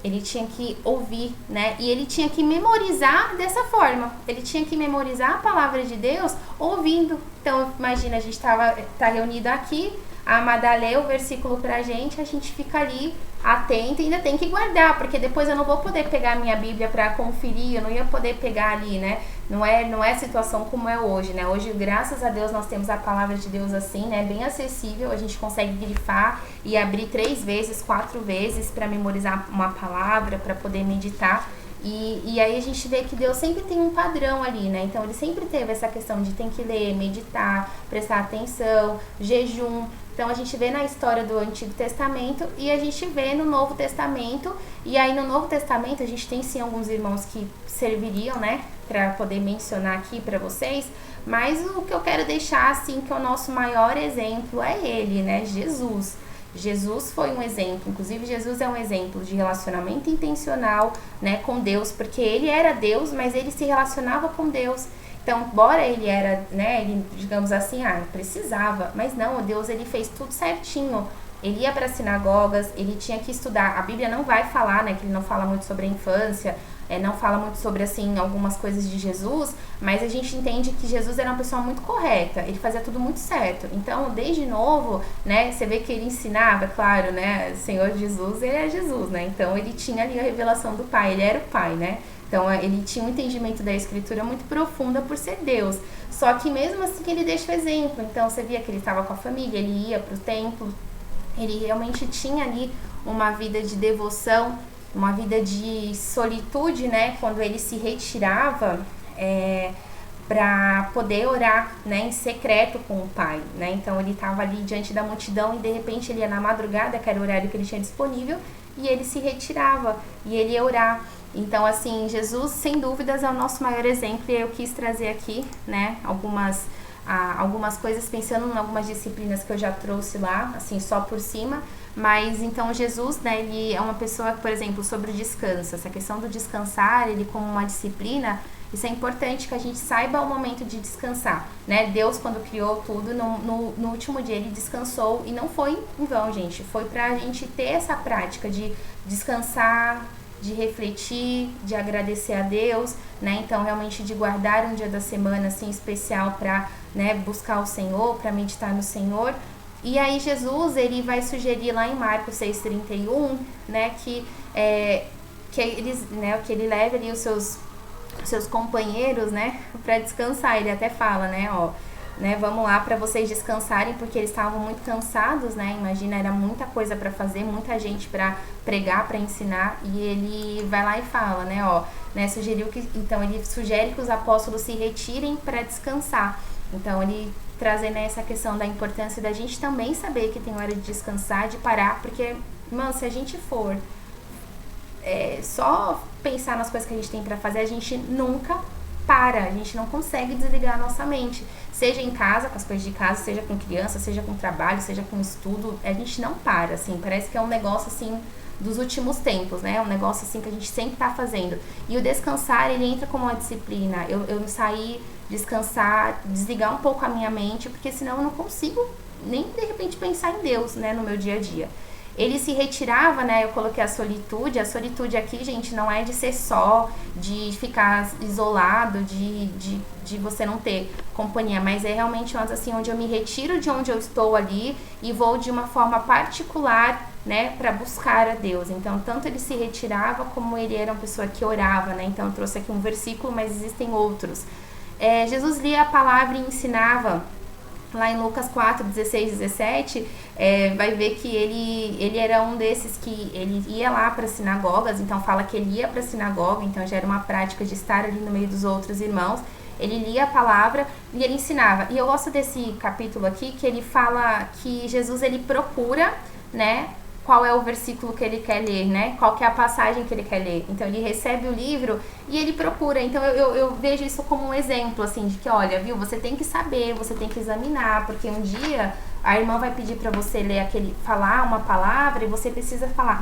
Ele tinha que ouvir, né? E ele tinha que memorizar dessa forma. Ele tinha que memorizar a palavra de Deus ouvindo. Então, imagina, a gente tá reunido aqui, a Amada lê o versículo pra gente, a gente fica ali atento e ainda tem que guardar, porque depois eu não vou poder pegar a minha Bíblia pra conferir, eu não ia poder pegar ali, né? Não é situação como é hoje, né? Hoje, graças a Deus, nós temos a palavra de Deus assim, né? Bem acessível, a gente consegue grifar e abrir 3 vezes, 4 vezes para memorizar uma palavra, para poder meditar. E aí a gente vê que Deus sempre tem um padrão ali, né? Então ele sempre teve essa questão de tem que ler, meditar, prestar atenção, jejum. Então a gente vê na história do Antigo Testamento e a gente vê no Novo Testamento. E aí no Novo Testamento a gente tem sim alguns irmãos que serviriam, né, para poder mencionar aqui para vocês. Mas o que eu quero deixar assim que é o nosso maior exemplo é ele, né, Jesus. Jesus foi um exemplo, inclusive Jesus é um exemplo de relacionamento intencional, né, com Deus, porque ele era Deus, mas ele se relacionava com Deus. Então, embora ele era, né, ele, digamos assim, precisava, mas não, Deus ele fez tudo certinho. Ele ia para sinagogas, ele tinha que estudar. A Bíblia não vai falar, né, que ele não fala muito sobre a infância, não fala muito sobre, assim, algumas coisas de Jesus, mas a gente entende que Jesus era uma pessoa muito correta, ele fazia tudo muito certo. Então, desde novo, né, você vê que ele ensinava, claro, né, o Senhor Jesus, ele é Jesus, né, então ele tinha ali a revelação do Pai, ele era o Pai, né, então ele tinha um entendimento da Escritura muito profunda por ser Deus, só que mesmo assim ele deixa o exemplo. Então você via que ele estava com a família, ele ia para o templo, ele realmente tinha ali uma vida de devoção, uma vida de solitude, né, quando ele se retirava para poder orar, né, em secreto com o Pai, né, então ele estava ali diante da multidão e de repente ele ia na madrugada, que era o horário que ele tinha disponível, e ele se retirava e ele ia orar. Então, assim, Jesus, sem dúvidas, é o nosso maior exemplo e eu quis trazer aqui, né, algumas coisas, pensando em algumas disciplinas que eu já trouxe lá, assim, só por cima. Mas, então, Jesus, né, ele é uma pessoa, por exemplo, sobre o descanso, essa questão do descansar, ele como uma disciplina, isso é importante que a gente saiba o momento de descansar, né? Deus, quando criou tudo, no último dia ele descansou e não foi em vão, gente, foi pra gente ter essa prática de descansar, de refletir, de agradecer a Deus, né? Então, realmente de guardar um dia da semana, assim, especial para, né, buscar o Senhor, para meditar no Senhor. E aí Jesus, ele vai sugerir lá em Marcos 6,31, né, que ele leve ali os seus companheiros, né, para descansar. Ele até fala, né, né? Vamos lá para vocês descansarem, porque eles estavam muito cansados, né? Imagina, era muita coisa para fazer, muita gente para pregar, para ensinar, e ele vai lá e fala, né? Ó, né? Então ele sugere que os apóstolos se retirem para descansar. Então ele trazendo essa questão da importância da gente também saber que tem hora de descansar, de parar, porque, mano, se a gente for só pensar nas coisas que a gente tem para fazer, a gente nunca para, a gente não consegue desligar a nossa mente, seja em casa, com as coisas de casa, seja com criança, seja com trabalho, seja com estudo, a gente não para, assim, parece que é um negócio, assim, dos últimos tempos, né, um negócio, assim, que a gente sempre tá fazendo, e o descansar, ele entra como uma disciplina, eu saí descansar, desligar um pouco a minha mente, porque senão eu não consigo nem, de repente, pensar em Deus, né, no meu dia a dia. Ele se retirava, né, eu coloquei a solitude aqui, gente, não é de ser só, de ficar isolado, de você não ter companhia, mas é realmente assim, onde eu me retiro de onde eu estou ali e vou de uma forma particular, né, para buscar a Deus. Então, tanto ele se retirava, como ele era uma pessoa que orava, né, então eu trouxe aqui um versículo, mas existem outros. Jesus lia a palavra e ensinava. Lá em Lucas 4, 16, 17, vai ver que ele era um desses que ele ia lá para as sinagogas, então fala que ele ia para a sinagoga, então já era uma prática de estar ali no meio dos outros irmãos. Ele lia a palavra e ele ensinava. E eu gosto desse capítulo aqui, que ele fala que Jesus, ele procura, né, qual é o versículo que ele quer ler, né? Qual que é a passagem que ele quer ler. Então, ele recebe o livro e ele procura. Então, eu vejo isso como um exemplo, assim, de que, olha, viu, você tem que saber, você tem que examinar, porque um dia a irmã vai pedir para você ler falar uma palavra e você precisa falar,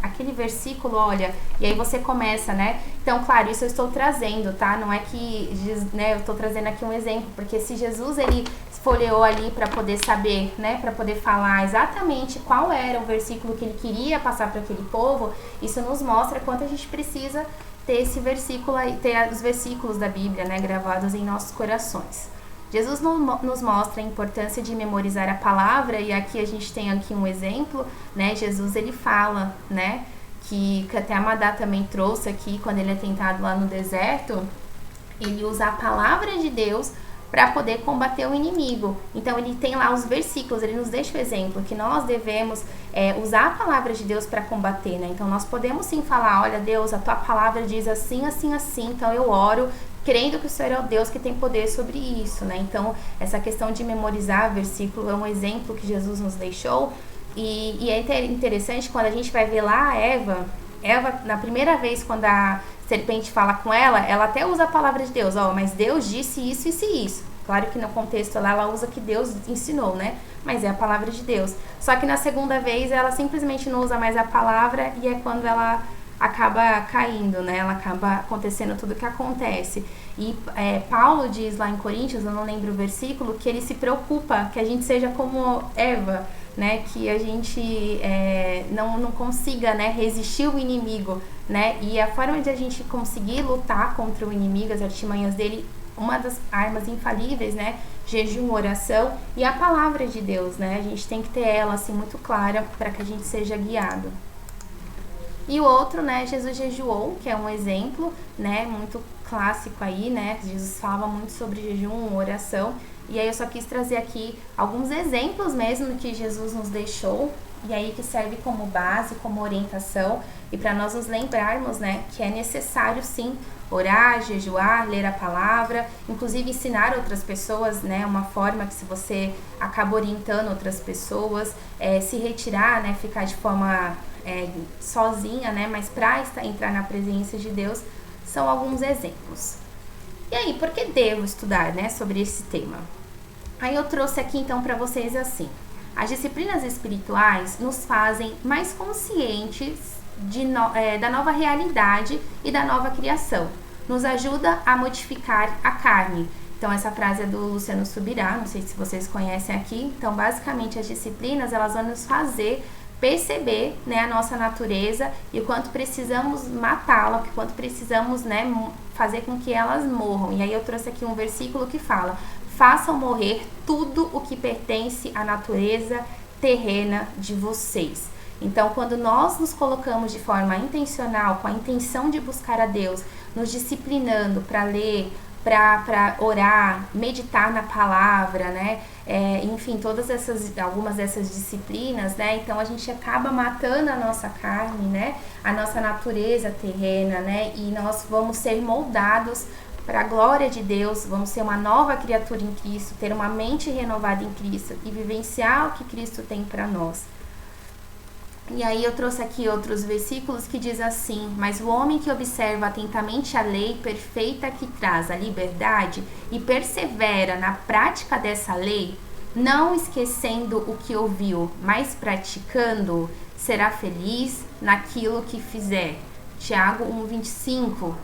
aquele versículo, olha, e aí você começa, né? Então, claro, isso eu estou trazendo, tá? Não é que, né, eu estou trazendo aqui um exemplo, porque se Jesus, ele folheou ali para poder saber, né, para poder falar exatamente qual era o versículo que ele queria passar para aquele povo, isso nos mostra quanto a gente precisa ter esse versículo, ter os versículos da Bíblia, né, gravados em nossos corações. Jesus nos mostra a importância de memorizar a palavra, e aqui a gente tem aqui um exemplo, né, Jesus, ele fala, né, que até a Madá também trouxe aqui, quando ele é tentado lá no deserto, ele usa a palavra de Deus para poder combater o inimigo. Então ele tem lá os versículos, ele nos deixa o exemplo que nós devemos usar a palavra de Deus para combater, né? Então nós podemos sim falar, olha Deus, a tua palavra diz assim, assim, assim, então eu oro crendo que o Senhor é o Deus que tem poder sobre isso, né? Então essa questão de memorizar versículo é um exemplo que Jesus nos deixou, e é interessante quando a gente vai ver lá a Eva, na primeira vez quando a serpente fala com ela até usa a palavra de Deus, mas Deus disse isso, isso e isso. Claro que no contexto lá ela usa que Deus ensinou, né? Mas é a palavra de Deus. Só que na segunda vez ela simplesmente não usa mais a palavra, e é quando ela acaba caindo, né? Ela acaba acontecendo tudo o que acontece. E Paulo diz lá em Coríntios, eu não lembro o versículo, que ele se preocupa que a gente seja como Eva, né, que a gente não consiga, né, resistir o inimigo, né, e a forma de a gente conseguir lutar contra o inimigo, as artimanhas dele, uma das armas infalíveis, né, jejum, oração e a palavra de Deus, né, a gente tem que ter ela assim muito clara para que a gente seja guiado. E o outro, né, Jesus jejuou, que é um exemplo, né, muito clássico aí, né, Jesus falava muito sobre jejum, oração. E aí eu só quis trazer aqui alguns exemplos mesmo que Jesus nos deixou, e aí que serve como base, como orientação, e para nós nos lembrarmos, né, que é necessário sim orar, jejuar, ler a palavra, inclusive ensinar outras pessoas, né, uma forma que se você acaba orientando outras pessoas, se retirar, né, ficar de forma sozinha, né, mas para entrar na presença de Deus, são alguns exemplos. E aí, por que devo estudar, né, sobre esse tema? Aí eu trouxe aqui então para vocês assim: as disciplinas espirituais nos fazem mais conscientes da nova realidade e da nova criação. Nos ajuda a modificar a carne. Então essa frase é do Luciano Subirá, não sei se vocês conhecem aqui. Então basicamente as disciplinas, elas vão nos fazer perceber, né, a nossa natureza e o quanto precisamos matá-la, o quanto precisamos, né, fazer com que elas morram. E aí eu trouxe aqui um versículo que fala: façam morrer tudo o que pertence à natureza terrena de vocês. Então, quando nós nos colocamos de forma intencional, com a intenção de buscar a Deus, nos disciplinando para ler, para orar, meditar na palavra, né? Enfim, algumas dessas disciplinas, né? Então a gente acaba matando a nossa carne, né? A nossa natureza terrena, né? E nós vamos ser moldados para a glória de Deus, vamos ser uma nova criatura em Cristo, ter uma mente renovada em Cristo e vivenciar o que Cristo tem para nós. E aí eu trouxe aqui outros versículos que diz assim: mas o homem que observa atentamente a lei perfeita que traz a liberdade e persevera na prática dessa lei, não esquecendo o que ouviu, mas praticando, será feliz naquilo que fizer. Tiago 1:25.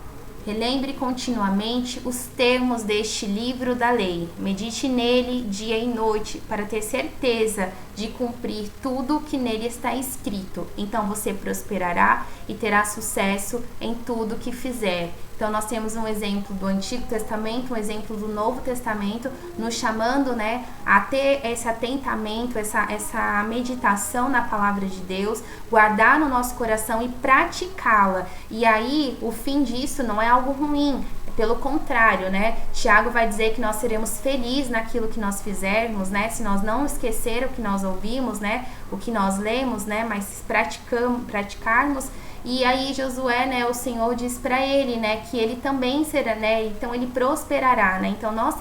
Relembre continuamente os termos deste livro da lei. Medite nele dia e noite, para ter certeza de cumprir tudo o que nele está escrito. Então você prosperará e terá sucesso em tudo que fizer. Então nós temos um exemplo do Antigo Testamento, um exemplo do Novo Testamento, nos chamando, né, a ter esse atentamento, essa meditação na palavra de Deus, guardar no nosso coração e praticá-la. E aí o fim disso não é algo ruim, pelo contrário, né? Tiago vai dizer que nós seremos felizes naquilo que nós fizermos, né? Se nós não esquecer o que nós ouvimos, né? O que nós lemos, né? Mas praticarmos. E aí Josué, né? O Senhor diz para ele, né? Que ele também será, né? Então ele prosperará, né? Então nós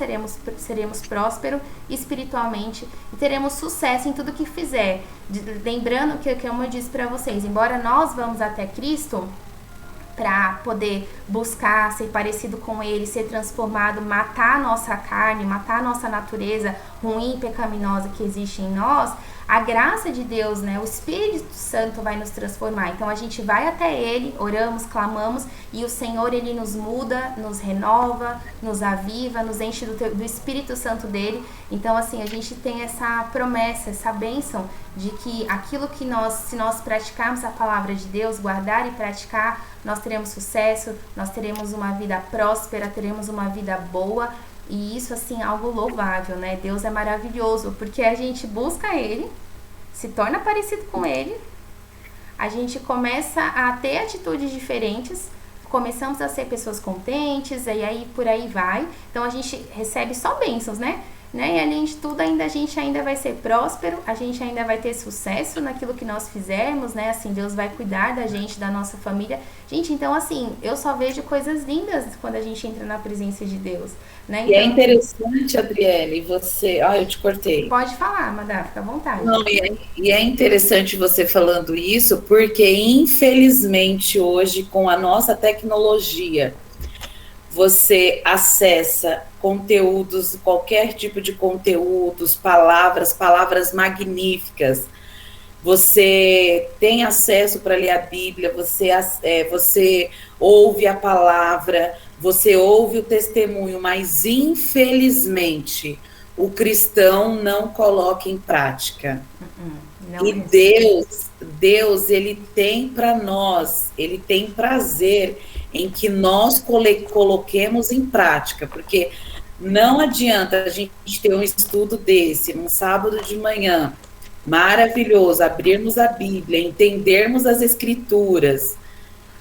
seremos prósperos espiritualmente e teremos sucesso em tudo que fizer. Lembrando que, como eu disse para vocês, embora nós vamos até Cristo para poder buscar ser parecido com ele, ser transformado, matar a nossa carne, matar a nossa natureza ruim e pecaminosa que existe em nós, a graça de Deus, né, o Espírito Santo vai nos transformar. Então a gente vai até ele, oramos, clamamos, e o Senhor, ele nos muda, nos renova, nos aviva, nos enche do Espírito Santo dele. Então assim, a gente tem essa promessa, essa bênção de que aquilo que se nós praticarmos a palavra de Deus, guardar e praticar, nós teremos sucesso, nós teremos uma vida próspera, teremos uma vida boa. E isso, assim, é algo louvável, né? Deus é maravilhoso, porque a gente busca ele, se torna parecido com ele, a gente começa a ter atitudes diferentes, começamos a ser pessoas contentes, e aí por aí vai. Então a gente recebe só bênçãos, né? E além de tudo, a gente ainda vai ser próspero, a gente ainda vai ter sucesso naquilo que nós fizermos, né? Assim, Deus vai cuidar da gente, da nossa família. Gente, então assim, eu só vejo coisas lindas quando a gente entra na presença de Deus, né? Então, e é interessante, Adriele, você... eu te cortei. Pode falar, Madá, fica à vontade. Não, e é interessante você falando isso, porque infelizmente hoje, com a nossa tecnologia, você acessa conteúdos, qualquer tipo de conteúdos, palavras magníficas. Você tem acesso para ler a Bíblia, você ouve a palavra, você ouve o testemunho, mas infelizmente o cristão não coloca em prática. Não e Deus, ele tem para nós, ele tem prazer em que nós coloquemos em prática, porque não adianta a gente ter um estudo desse, num sábado de manhã, maravilhoso, abrirmos a Bíblia, entendermos as Escrituras,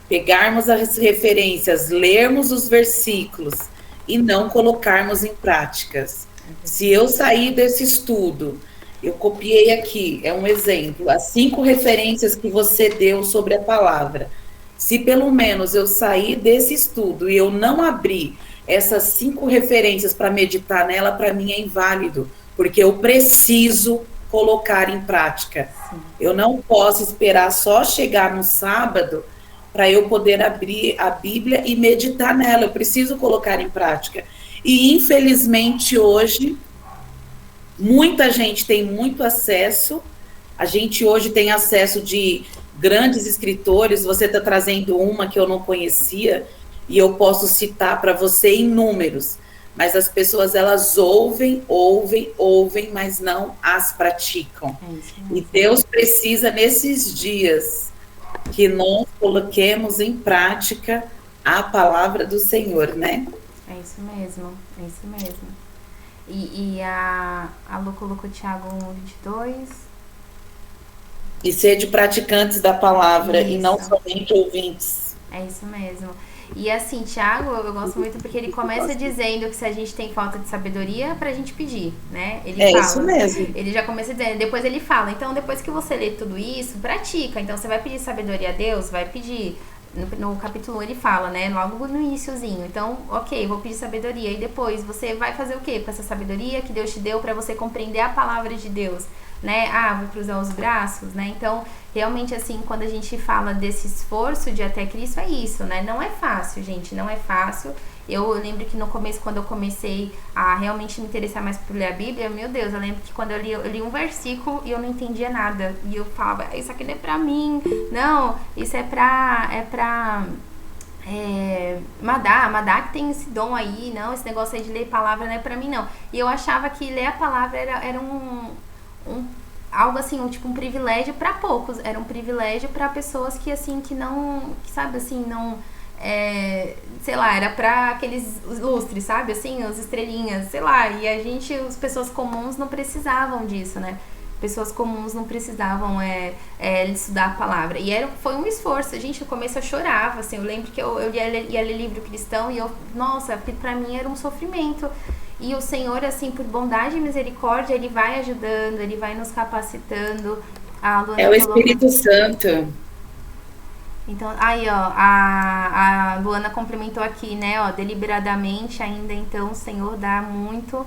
pegarmos as referências, lermos os versículos e não colocarmos em práticas. Se eu sair desse estudo, eu copiei aqui, é um exemplo, as 5 referências que você deu sobre a palavra. Se pelo menos eu sair desse estudo e eu não abrir essas 5 referências para meditar nela, para mim é inválido, porque eu preciso colocar em prática. Eu não posso esperar só chegar no sábado para eu poder abrir a Bíblia e meditar nela, eu preciso colocar em prática. E infelizmente hoje, muita gente tem muito acesso, a gente hoje tem acesso de grandes escritores, você está trazendo uma que eu não conhecia, e eu posso citar para você inúmeros, mas as pessoas, elas ouvem, mas não as praticam. E Deus precisa, nesses dias, que nós coloquemos em prática a palavra do Senhor, né? É isso mesmo, é isso mesmo. E a Lu colocou Tiago 1:22. E ser de praticantes da palavra, isso. E não somente ouvintes. É isso mesmo. E assim, Tiago, eu gosto muito porque ele começa dizendo que se a gente tem falta de sabedoria, é pra gente pedir, né? Ele fala, isso mesmo. ele já começa dizendo, depois ele fala, então depois que você lê tudo isso, pratica. Então você vai pedir sabedoria a Deus, vai pedir. No capítulo 1 ele fala, né? Logo no iniciozinho. Então, ok, vou pedir sabedoria. E depois você vai fazer o quê com essa sabedoria que Deus te deu para você compreender a palavra de Deus, né? Ah, vou cruzar os braços, né? Então, realmente, assim, quando a gente fala desse esforço de ir até Cristo, é isso, né? Não é fácil, gente, não é fácil. Eu lembro que no começo, quando eu comecei a realmente me interessar mais por ler a Bíblia, meu Deus, eu lembro que quando eu li um versículo e eu não entendia nada. E eu falava, isso aqui não é pra mim. Não, isso é pra Madá que tem esse dom aí. Não, esse negócio aí de ler palavra não é pra mim, não. E eu achava que ler a palavra era algo assim, tipo um privilégio pra poucos. Era um privilégio pra pessoas que, assim, que não, que, sabe, assim, não... sei lá, era pra aqueles lustres, sabe, assim, as estrelinhas, sei lá, e as pessoas comuns não precisavam disso, né, pessoas comuns não precisavam estudar a palavra, e foi um esforço, gente, no começo eu chorava, assim, eu lembro que eu ia ler livro cristão, e nossa, pra mim era um sofrimento, e o Senhor, assim, por bondade e misericórdia, Ele vai ajudando, Ele vai nos capacitando. A Luana o Espírito Santo. Então, aí, ó, a Luana complementou aqui, né, ó, deliberadamente ainda, então, o Senhor dá muito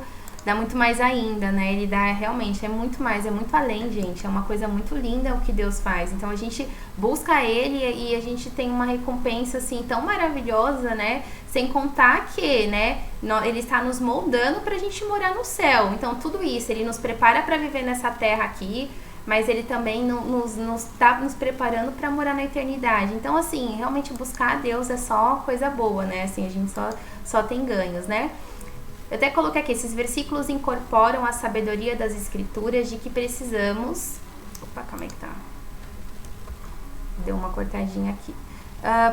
mais ainda, né, Ele dá realmente, é muito mais, é muito além, gente, é uma coisa muito linda o que Deus faz. Então, a gente busca Ele e a gente tem uma recompensa, assim, tão maravilhosa, né, sem contar que, né, Ele está nos moldando pra gente morar no céu. Então, tudo isso, Ele nos prepara pra viver nessa terra aqui, mas Ele também nos tá nos preparando para morar na eternidade. Então, assim, realmente buscar a Deus é só coisa boa, né? Assim, a gente só tem ganhos, né? Eu até coloquei aqui, esses versículos incorporam a sabedoria das Escrituras de que precisamos... Opa, calma aí que tá... Deu uma cortadinha aqui.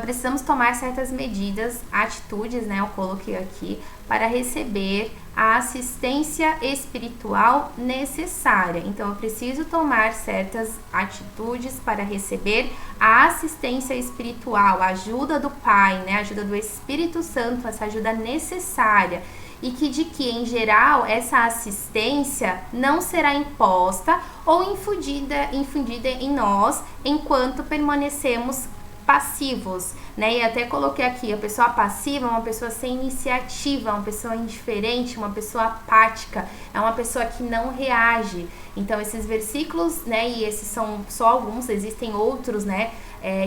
Precisamos tomar certas medidas, atitudes, né? Eu coloquei aqui, para receber a assistência espiritual necessária. Então, eu preciso tomar certas atitudes para receber a assistência espiritual, a ajuda do Pai, né? A ajuda do Espírito Santo, essa ajuda necessária. E que, em geral, essa assistência não será imposta ou infundida em nós enquanto permanecemos passivos, né? E até coloquei aqui, a pessoa passiva é uma pessoa sem iniciativa, uma pessoa indiferente, uma pessoa apática, é uma pessoa que não reage. Então, esses versículos, né, e esses são só alguns, existem outros, né,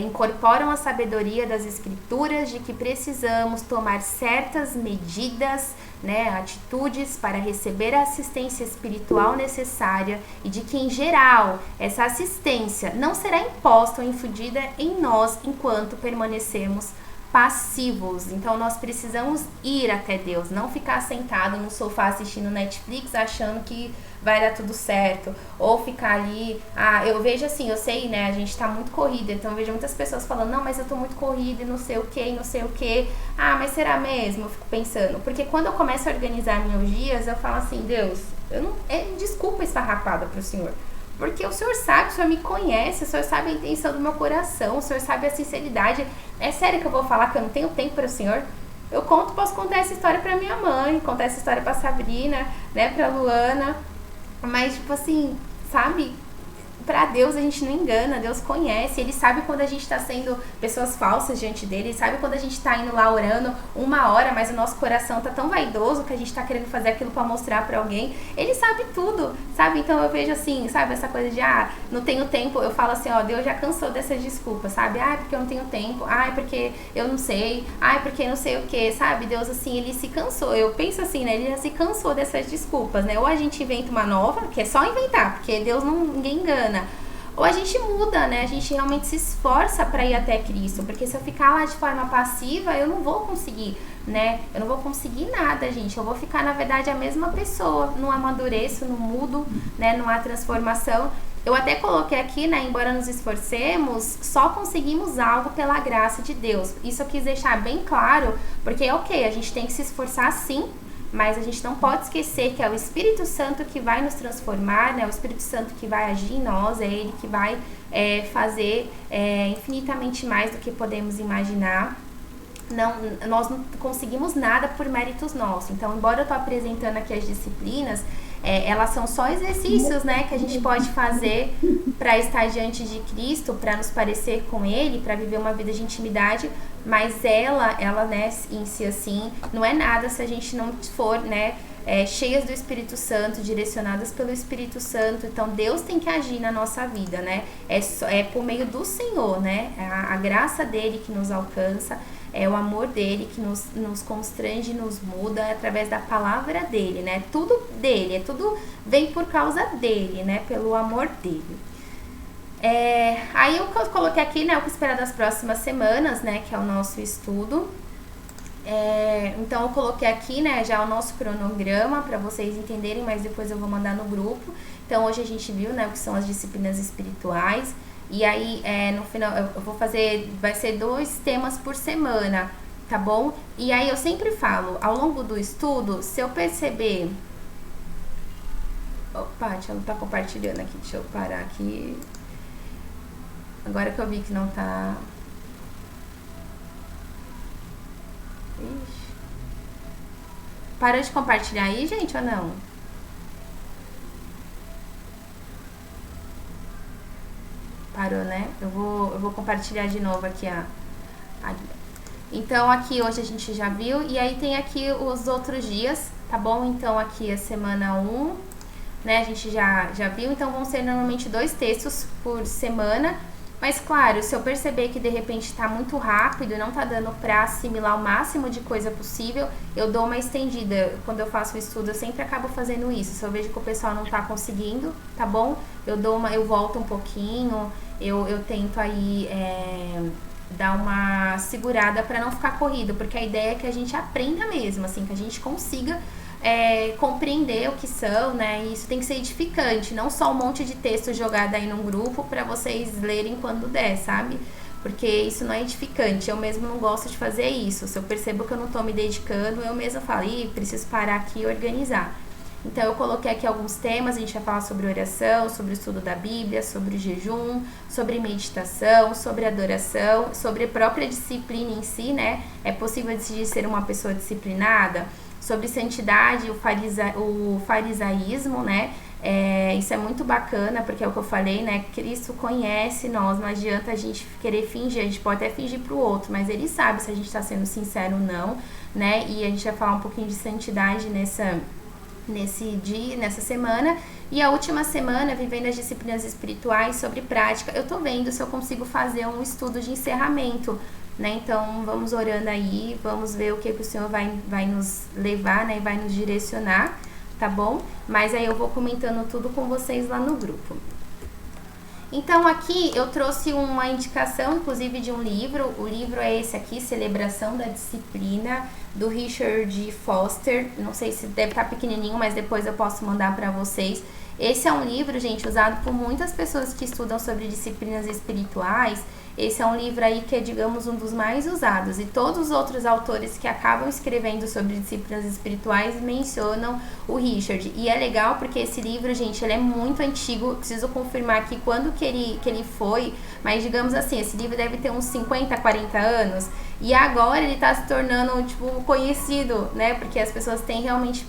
incorporam a sabedoria das Escrituras de que precisamos tomar certas medidas, né, atitudes para receber a assistência espiritual necessária e de que, em geral, essa assistência não será imposta ou infundida em nós enquanto permanecemos passivos. Então, nós precisamos ir até Deus, não ficar sentado no sofá assistindo Netflix achando que vai dar tudo certo, ou ficar ali, eu vejo assim, eu sei, né, a gente tá muito corrida, então eu vejo muitas pessoas falando, não, mas eu tô muito corrida e não sei o que, mas será mesmo? Eu fico pensando, porque quando eu começo a organizar meus dias, eu falo assim, Deus, desculpa esfarrapada pro Senhor, porque o Senhor sabe, o Senhor me conhece, o Senhor sabe a intenção do meu coração, o Senhor sabe a sinceridade. É sério que eu vou falar que eu não tenho tempo para o Senhor? Eu posso contar essa história para minha mãe, contar essa história para Sabrina, né, para Luana, mas tipo assim, sabe? Pra Deus a gente não engana, Deus conhece, Ele sabe quando a gente tá sendo pessoas falsas diante dele, Ele sabe quando a gente tá indo lá orando 1 hora, mas o nosso coração tá tão vaidoso que a gente tá querendo fazer aquilo pra mostrar pra alguém. Ele sabe tudo, sabe? Então eu vejo assim, sabe, essa coisa de, não tenho tempo, eu falo assim, ó, Deus já cansou dessas desculpas, sabe? Porque eu não tenho tempo, porque eu não sei, porque não sei o que, sabe? Deus, assim, Ele se cansou, eu penso assim, né, Ele já se cansou dessas desculpas, né? Ou a gente inventa uma nova, que é só inventar, porque Deus ninguém engana. Ou a gente muda, né? A gente realmente se esforça para ir até Cristo. Porque se eu ficar lá de forma passiva, eu não vou conseguir, né? Eu não vou conseguir nada, gente. Eu vou ficar, na verdade, a mesma pessoa. Não amadureço, não mudo, né? Não há transformação. Eu até coloquei aqui, né? Embora nos esforcemos, só conseguimos algo pela graça de Deus. Isso eu quis deixar bem claro, porque, ok, a gente tem que se esforçar sim, mas a gente não pode esquecer que é o Espírito Santo que vai nos transformar, né? O Espírito Santo que vai agir em nós, é Ele que vai fazer infinitamente mais do que podemos imaginar. nós não conseguimos nada por méritos nossos. Então, embora eu estou apresentando aqui as disciplinas, elas são só exercícios, né, que a gente pode fazer para estar diante de Cristo, para nos parecer com Ele, para viver uma vida de intimidade, mas ela, né, em si assim, não é nada se a gente não for, né, cheias do Espírito Santo, direcionadas pelo Espírito Santo. Então Deus tem que agir na nossa vida, né? É por meio do Senhor, né? A graça dele que nos alcança, é o amor dele que nos constrange, nos muda, através da palavra dele, né? Tudo dele, tudo vem por causa dele, né? Pelo amor dele. Aí o que eu coloquei aqui, né? O que esperar das próximas semanas, né? Que é o nosso estudo. Então eu coloquei aqui, né, já o nosso cronograma para vocês entenderem, mas depois eu vou mandar no grupo. Então hoje a gente viu, né, o que são as disciplinas espirituais. E aí no final eu vou fazer, vai ser 2 temas por semana, tá bom? E aí eu sempre falo, ao longo do estudo, se eu perceber... Opa, deixa eu não tá compartilhando aqui, deixa eu parar aqui. Agora que eu vi que não tá... Ixi. Parou de compartilhar aí, gente, ou não? Parou, né? Eu vou compartilhar de novo aqui Então aqui hoje a gente já viu. E aí tem aqui os outros dias, tá bom? Então aqui a semana 1, né? A gente já viu. Então vão ser normalmente 2 textos por semana. Mas claro, se eu perceber que de repente tá muito rápido e não tá dando pra assimilar o máximo de coisa possível, eu dou uma estendida. Quando eu faço o estudo, eu sempre acabo fazendo isso. Se eu vejo que o pessoal não tá conseguindo, tá bom? Eu volto um pouquinho, eu tento aí dar uma segurada pra não ficar corrido, porque a ideia é que a gente aprenda mesmo, assim, que a gente consiga compreender o que são, né? E isso tem que ser edificante, não só um monte de texto jogado aí num grupo para vocês lerem quando der, sabe? Porque isso não é edificante. Eu mesmo não gosto de fazer isso. Se eu percebo que eu não tô me dedicando, eu mesma falo, preciso parar aqui e organizar. Então eu coloquei aqui alguns temas. A gente vai falar sobre oração, sobre o estudo da Bíblia, sobre o jejum, sobre meditação, sobre adoração, sobre a própria disciplina em si, né? É possível decidir ser uma pessoa disciplinada? Sobre santidade, o farisaísmo, né? Isso é muito bacana, porque é o que eu falei, né? Cristo conhece nós, não adianta a gente querer fingir, a gente pode até fingir pro outro, mas ele sabe se a gente tá sendo sincero ou não, né? E a gente vai falar um pouquinho de santidade nesse dia, nessa semana. E a última semana, vivendo as disciplinas espirituais sobre prática, eu tô vendo se eu consigo fazer um estudo de encerramento, né? Então vamos orando aí, vamos ver o que o Senhor vai nos levar, né? E vai nos direcionar, tá bom? Mas aí eu vou comentando tudo com vocês lá no grupo. Então aqui eu trouxe uma indicação, inclusive, de um livro. O livro é esse aqui, Celebração da Disciplina, do Richard Foster. Não sei se deve estar pequenininho, mas depois eu posso mandar para vocês. Esse é um livro, gente, usado por muitas pessoas que estudam sobre disciplinas espirituais. Esse é um livro aí que é, digamos, um dos mais usados. E todos os outros autores que acabam escrevendo sobre disciplinas espirituais mencionam o Richard. E é legal porque esse livro, gente, ele é muito antigo. Eu preciso confirmar aqui quando que ele foi. Mas, digamos assim, esse livro deve ter uns 50, 40 anos. E agora ele está se tornando, tipo, conhecido, né? Porque as pessoas têm realmente...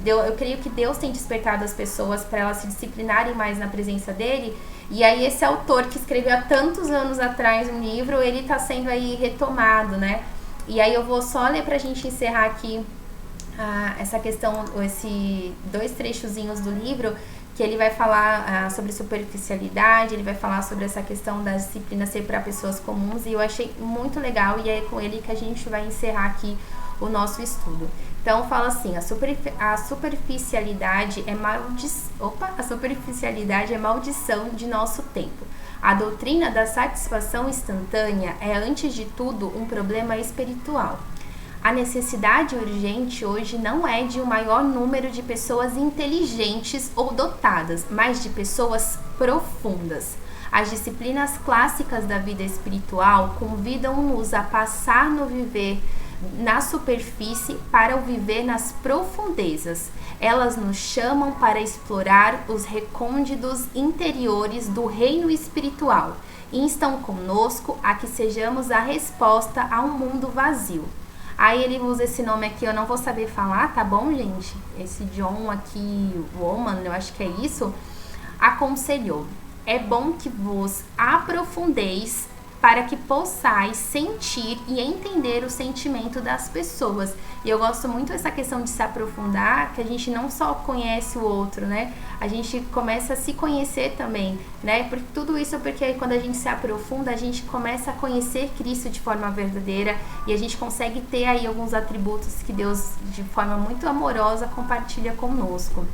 Eu creio que Deus tem despertado as pessoas para elas se disciplinarem mais na presença dele. E aí esse autor que escreveu há tantos anos atrás um livro, ele está sendo aí retomado, né? E aí eu vou só ler pra gente encerrar aqui essa questão, esse 2 trechozinhos do livro, que ele vai falar sobre superficialidade, ele vai falar sobre essa questão da disciplina ser para pessoas comuns, e eu achei muito legal, e é com ele que a gente vai encerrar aqui o nosso estudo. Então fala assim: a superficialidade é maldição de nosso tempo. A doutrina da satisfação instantânea é, antes de tudo, um problema espiritual. A necessidade urgente hoje não é de um maior número de pessoas inteligentes ou dotadas, mas de pessoas profundas. As disciplinas clássicas da vida espiritual convidam-nos a passar no viver na superfície para o viver nas profundezas. Elas nos chamam para explorar os recônditos interiores do reino espiritual instam conosco a que sejamos a resposta a um mundo vazio. Aí ele usa esse nome aqui, eu não vou saber falar, tá bom, gente? Esse John aqui, Woman, eu acho que é isso, aconselhou: é bom que vos aprofundeis para que possais sentir e entender o sentimento das pessoas. E eu gosto muito dessa questão de se aprofundar, que a gente não só conhece o outro, né? A gente começa a se conhecer também, né? Porque tudo isso é porque quando a gente se aprofunda, a gente começa a conhecer Cristo de forma verdadeira e a gente consegue ter aí alguns atributos que Deus, de forma muito amorosa, compartilha conosco.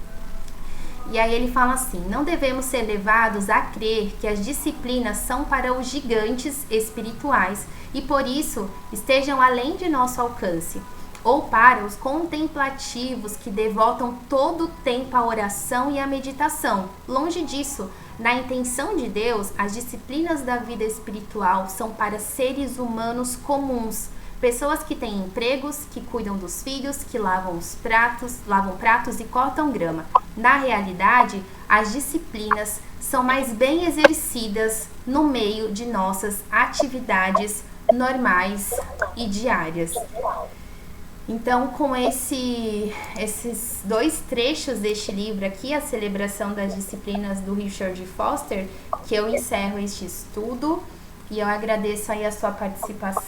E aí ele fala assim: não devemos ser levados a crer que as disciplinas são para os gigantes espirituais e por isso estejam além de nosso alcance, ou para os contemplativos que devotam todo o tempo à oração e à meditação. Longe disso, na intenção de Deus, as disciplinas da vida espiritual são para seres humanos comuns, pessoas que têm empregos, que cuidam dos filhos, que lavam pratos e cortam grama. Na realidade, as disciplinas são mais bem exercidas no meio de nossas atividades normais e diárias. Então, com esses dois trechos deste livro aqui, A Celebração das Disciplinas, do Richard Foster, que eu encerro este estudo e eu agradeço aí a sua participação.